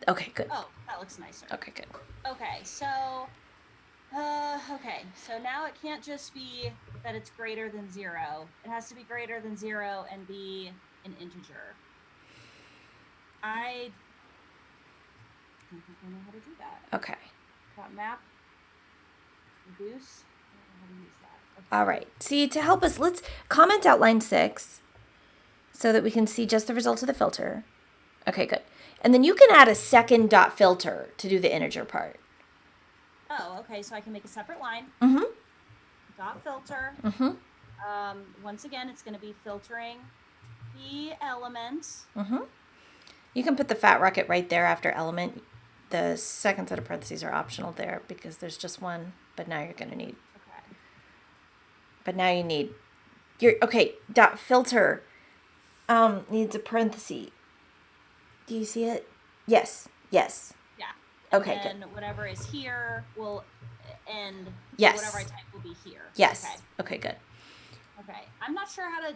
Okay, good. Oh, that looks nicer. Okay, good. Okay, so now it can't just be that it's greater than 0. It has to be greater than 0 and be an integer. I don't think I know how to do that. Okay. Dot map, reduce. I don't know how to use that. Okay. All right. See, to help us, let's comment out line 6 so that we can see just the result of the filter. Okay, good. And then you can add a second dot filter to do the integer part. Oh, okay. So I can make a separate line. Dot filter. Once again, it's going to be filtering the elements. You can put the fat rocket right there after element. The second set of parentheses are optional there because there's just one, but now you're going to need. Okay. But now you need your dot filter needs a parenthesis. Do you see it? Yes. Yeah. Okay, and good. Whatever is here will end. Yes. Whatever I type will be here. Yes. Okay, good. Okay. I'm not sure how to.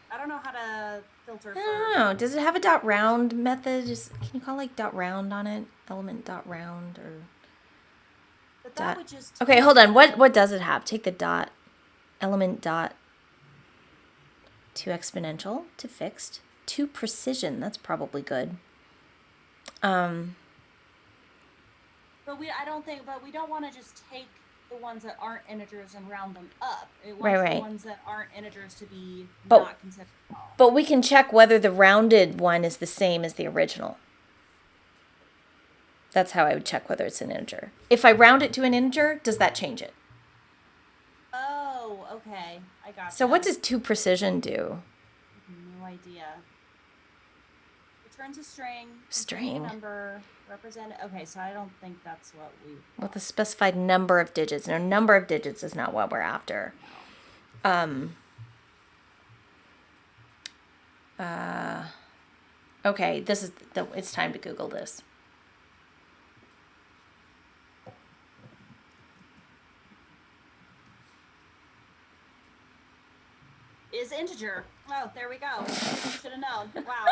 I don't know how to filter. I don't know. Does it have a dot round method? Can you call like dot round on it? Element dot round or. But that would just. Okay, hold on. What does it have? Take the dot, element dot. To exponential, to fixed, to precision. That's probably good. But we don't want to just take the ones that aren't integers and round them up. It wants Right. the ones that aren't integers to be But- not considered at all. But we can check whether the rounded one is the same as the original. That's how I would check whether it's an integer. If I round it to an integer, does that change it? Oh, okay. I got So what does to precision do? No idea. Returns a string. String. A number. Represented. Okay, so I don't think that's what we. With a specified number of digits. No, number of digits is not what we're after. Okay, it's time to Google this. Is integer. Oh, there we go. Should have known. Wow.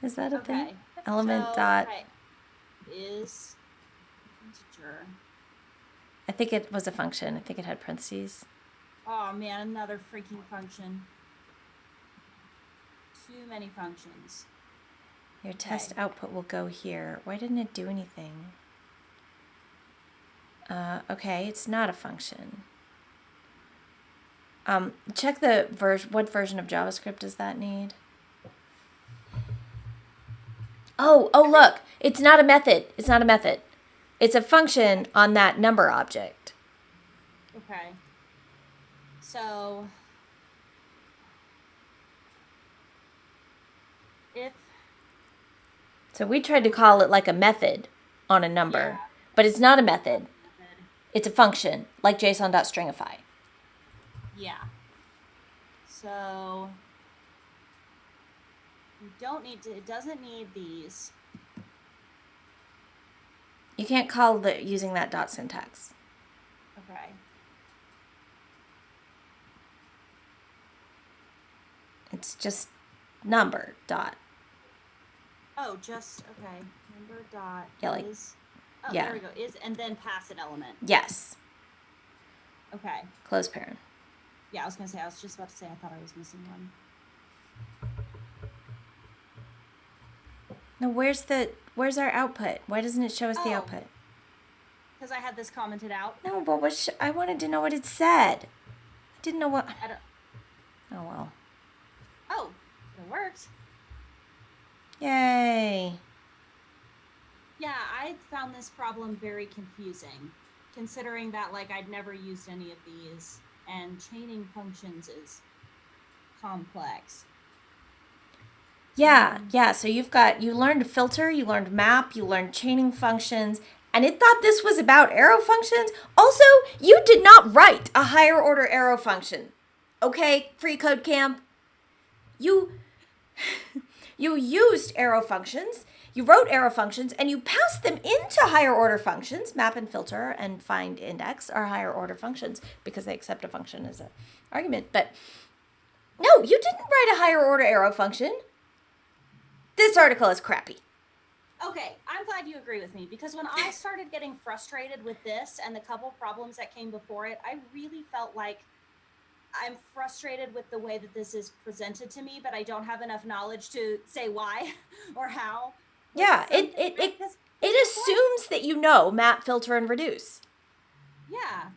Is that a thing? Okay. Element dot. Okay. Is integer. I think it was a function. I think it had parentheses. Oh man, another freaking function. Too many functions. Your test output will go here. Why didn't it do anything? Okay, it's not a function. Check the what version of JavaScript does that need? Oh, look. It's not a method. It's not a method. It's a function on that number object. Okay. So So we tried to call it like a method on a number, but it's not a method. It's a function, like JSON.stringify. Yeah. So you don't need to. It doesn't need these. You can't call using that dot syntax. Okay. It's just number dot. Oh, just okay. Number dot is. Oh, yeah. There we go. Is and then pass an element. Yes. Okay. Close parent. Yeah, I was gonna say. I was just about to say. I thought I was missing one. No, where's our output? Why doesn't it show us the output? Because I had this commented out. No, but I wanted to know what it said. I didn't know what. I don't. Oh well. Oh, it worked. Yay. Yeah, I found this problem very confusing, considering that I'd never used any of these, and chaining functions is complex. Yeah. So you learned filter, you learned map, you learned chaining functions, and it thought this was about arrow functions. Also, you did not write a higher order arrow function. Okay, Free Code Camp. You used arrow functions. you wrote arrow functions and you passed them into higher order functions. Map and filter and find index are higher order functions because they accept a function as an argument. But no, you didn't write a higher order arrow function. This article is crappy. Okay, I'm glad you agree with me, because when I started getting frustrated with this and the couple problems that came before it, I really felt like I'm frustrated with the way that this is presented to me, but I don't have enough knowledge to say why or how. Yeah, it assumes that you know map, filter, and reduce. Yeah.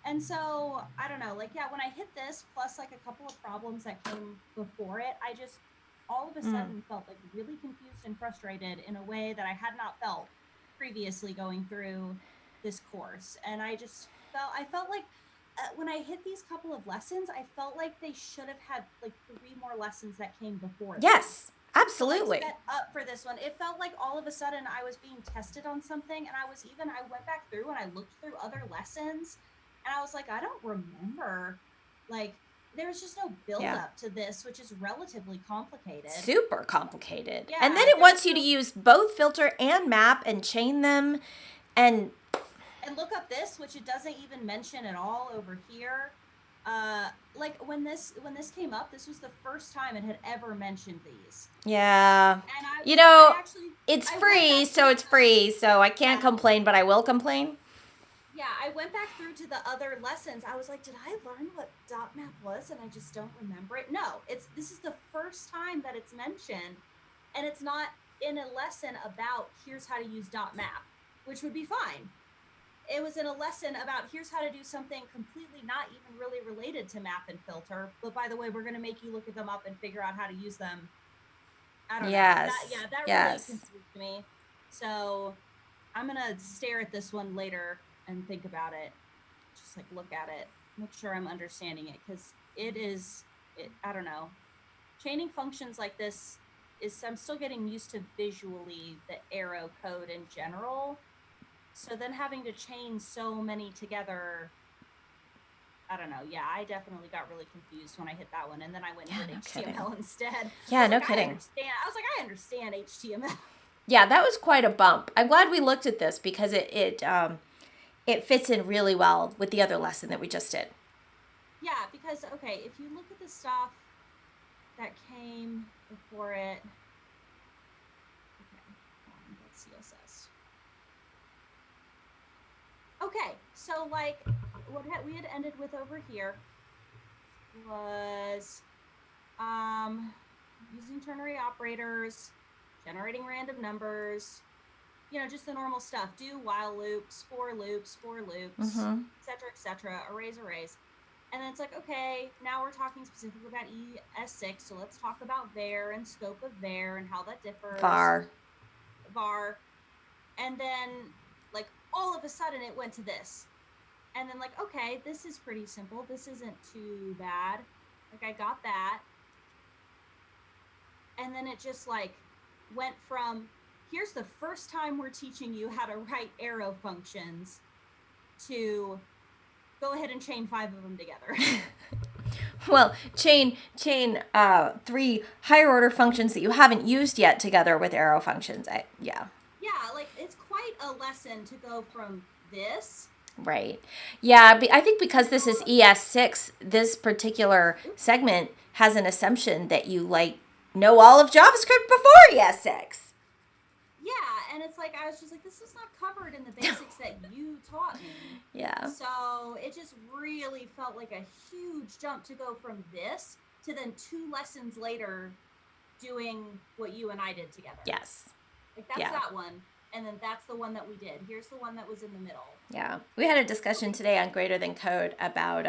And so, I don't know, like, yeah, when I hit this, plus like a couple of problems that came before it, I just all of a sudden felt like really confused and frustrated in a way that I had not felt previously going through this course. And I felt like when I hit these couple of lessons, I felt like they should have had like 3 more lessons that came before them. Yes, To like absolutely. set up for this one. It felt like all of a sudden I was being tested on something, and I went back through and I looked through other lessons, and I was like, I don't remember, like, there's just no build up to this, which is relatively complicated. Super complicated. Yeah, and then it wants you to use both filter and map and chain them and look up this, which it doesn't even mention at all over here. Like when this came up, this was the first time it had ever mentioned these. Yeah. And it's free, so I can't complain, but I will complain. Yeah, I went back through to the other lessons. I was like, did I learn what dot map was and I just don't remember it? No, this is the first time that it's mentioned, and it's not in a lesson about here's how to use dot map, which would be fine. It was in a lesson about here's how to do something completely not even really related to map and filter, but by the way, we're going to make you look at them up and figure out how to use them. I don't know. That really confused me. So I'm going to stare at this one later and think about it, just like look at it, make sure I'm understanding it, because I don't know, chaining functions like this I'm still getting used to visually the arrow code in general, so then having to chain so many together, I don't know. Yeah, I definitely got really confused when I hit that one, and then I went and did HTML instead. Yeah, no kidding. I was like, I understand HTML. Yeah, that was quite a bump. I'm glad we looked at this because it fits in really well with the other lesson that we just did. Yeah, because, okay, if you look at the stuff that came before it, okay, that's CSS. Okay, so like what we had ended with over here was using ternary operators, generating random numbers, just the normal stuff. Do while loops, for loops, etc., arrays. And then it's like, okay, now we're talking specifically about ES6, so let's talk about var and scope of var and how that differs. Var. And then, like, all of a sudden it went to this. And then, like, okay, this is pretty simple. This isn't too bad. Like, I got that. And then it just, like, went from, here's the first time we're teaching you how to write arrow functions, to go ahead and chain 5 of them together. Well, chain 3 higher order functions that you haven't used yet together with arrow functions. Yeah, like, it's quite a lesson to go from this. Right. Yeah, I think because this is ES6, this particular segment has an assumption that you, like, know all of JavaScript before ES6. Yeah, and it's like, I was just like, this is not covered in the basics that you taught me. Yeah. So it just really felt like a huge jump to go from this to then 2 lessons later doing what you and I did together. Yes. Like, that's that one. And then that's the one that we did. Here's the one that was in the middle. Yeah. We had a discussion today on Greater Than Code about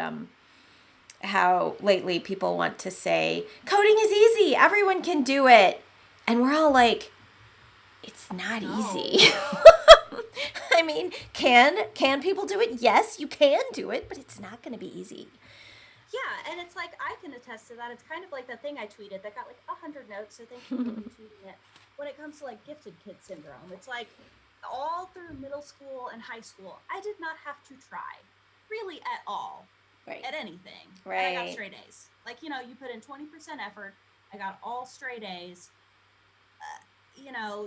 how lately people want to say, coding is easy. Everyone can do it. And we're all like, it's not easy. I mean, can people do it? Yes, you can do it, but it's not going to be easy. Yeah, and it's like, I can attest to that. It's kind of like the thing I tweeted that got like 100 notes, so thank you for retweeting it. When it comes to like gifted kid syndrome, it's like all through middle school and high school, I did not have to try really at all, at anything. Right. And I got straight A's. Like, you put in 20% effort. I got all straight A's.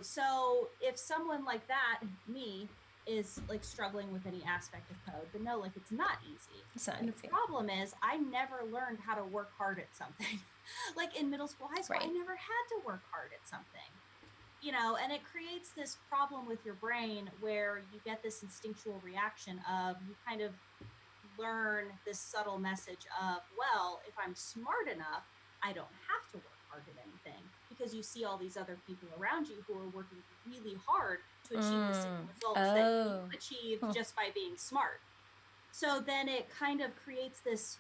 So if someone like that, me, is like struggling with any aspect of code, then no, like it's not easy. It's not And the easy. problem is I never learned how to work hard at something. Like in middle school, high school, I Right. never had to work hard at something. And it creates this problem with your brain where you get this instinctual reaction of you kind of learn this subtle message of, well, if I'm smart enough, I don't have to work hard at anything because you see all these other people around you who are working really hard to achieve the same results that you Oh. achieved just by being smart. So then it kind of creates this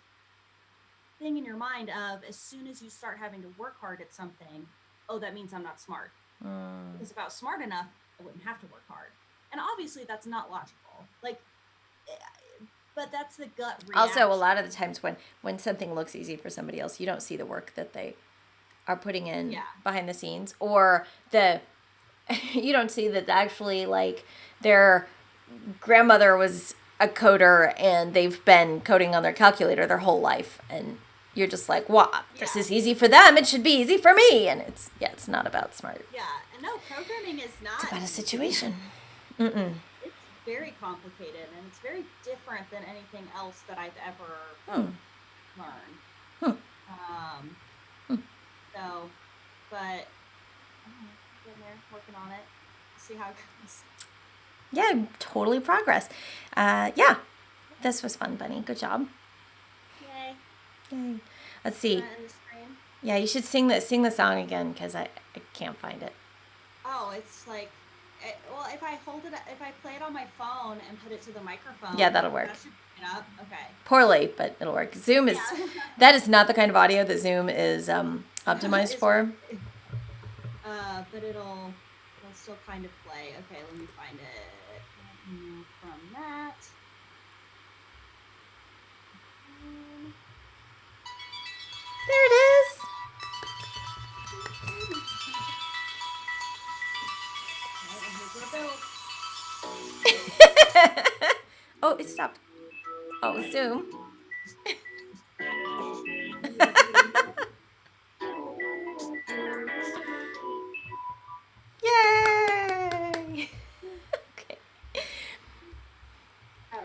thing in your mind of as soon as you start having to work hard at something, oh, that means I'm not smart. Because if I was smart enough, I wouldn't have to work hard. And obviously that's not logical. But that's the gut reaction. Also, a lot of the times when something looks easy for somebody else, you don't see the work that they are putting in behind the scenes, or you don't see that actually, like, their grandmother was a coder and they've been coding on their calculator their whole life, and you're just like, wow, this is easy for them, it should be easy for me. And it's not about smart. Yeah, and no, programming is not. It's about a situation. It's very complicated, and it's very different than anything else that I've ever learned. So, but getting there, working on it, see how it goes. Yeah, totally progress. Yeah, this was fun, Bunny. Good job. Yay. Let's see. Yeah, you should sing the song again because I can't find it. Oh, it's like, well, if I play it on my phone and put it to the microphone. Yeah, that'll work. That should pick it up. Okay. Poorly, but it'll work. Zoom is, that is not the kind of audio that Zoom is optimized for. But it'll still kind of play. Okay, let me find it from that. There it is. Oh, it stopped. Oh, Zoom.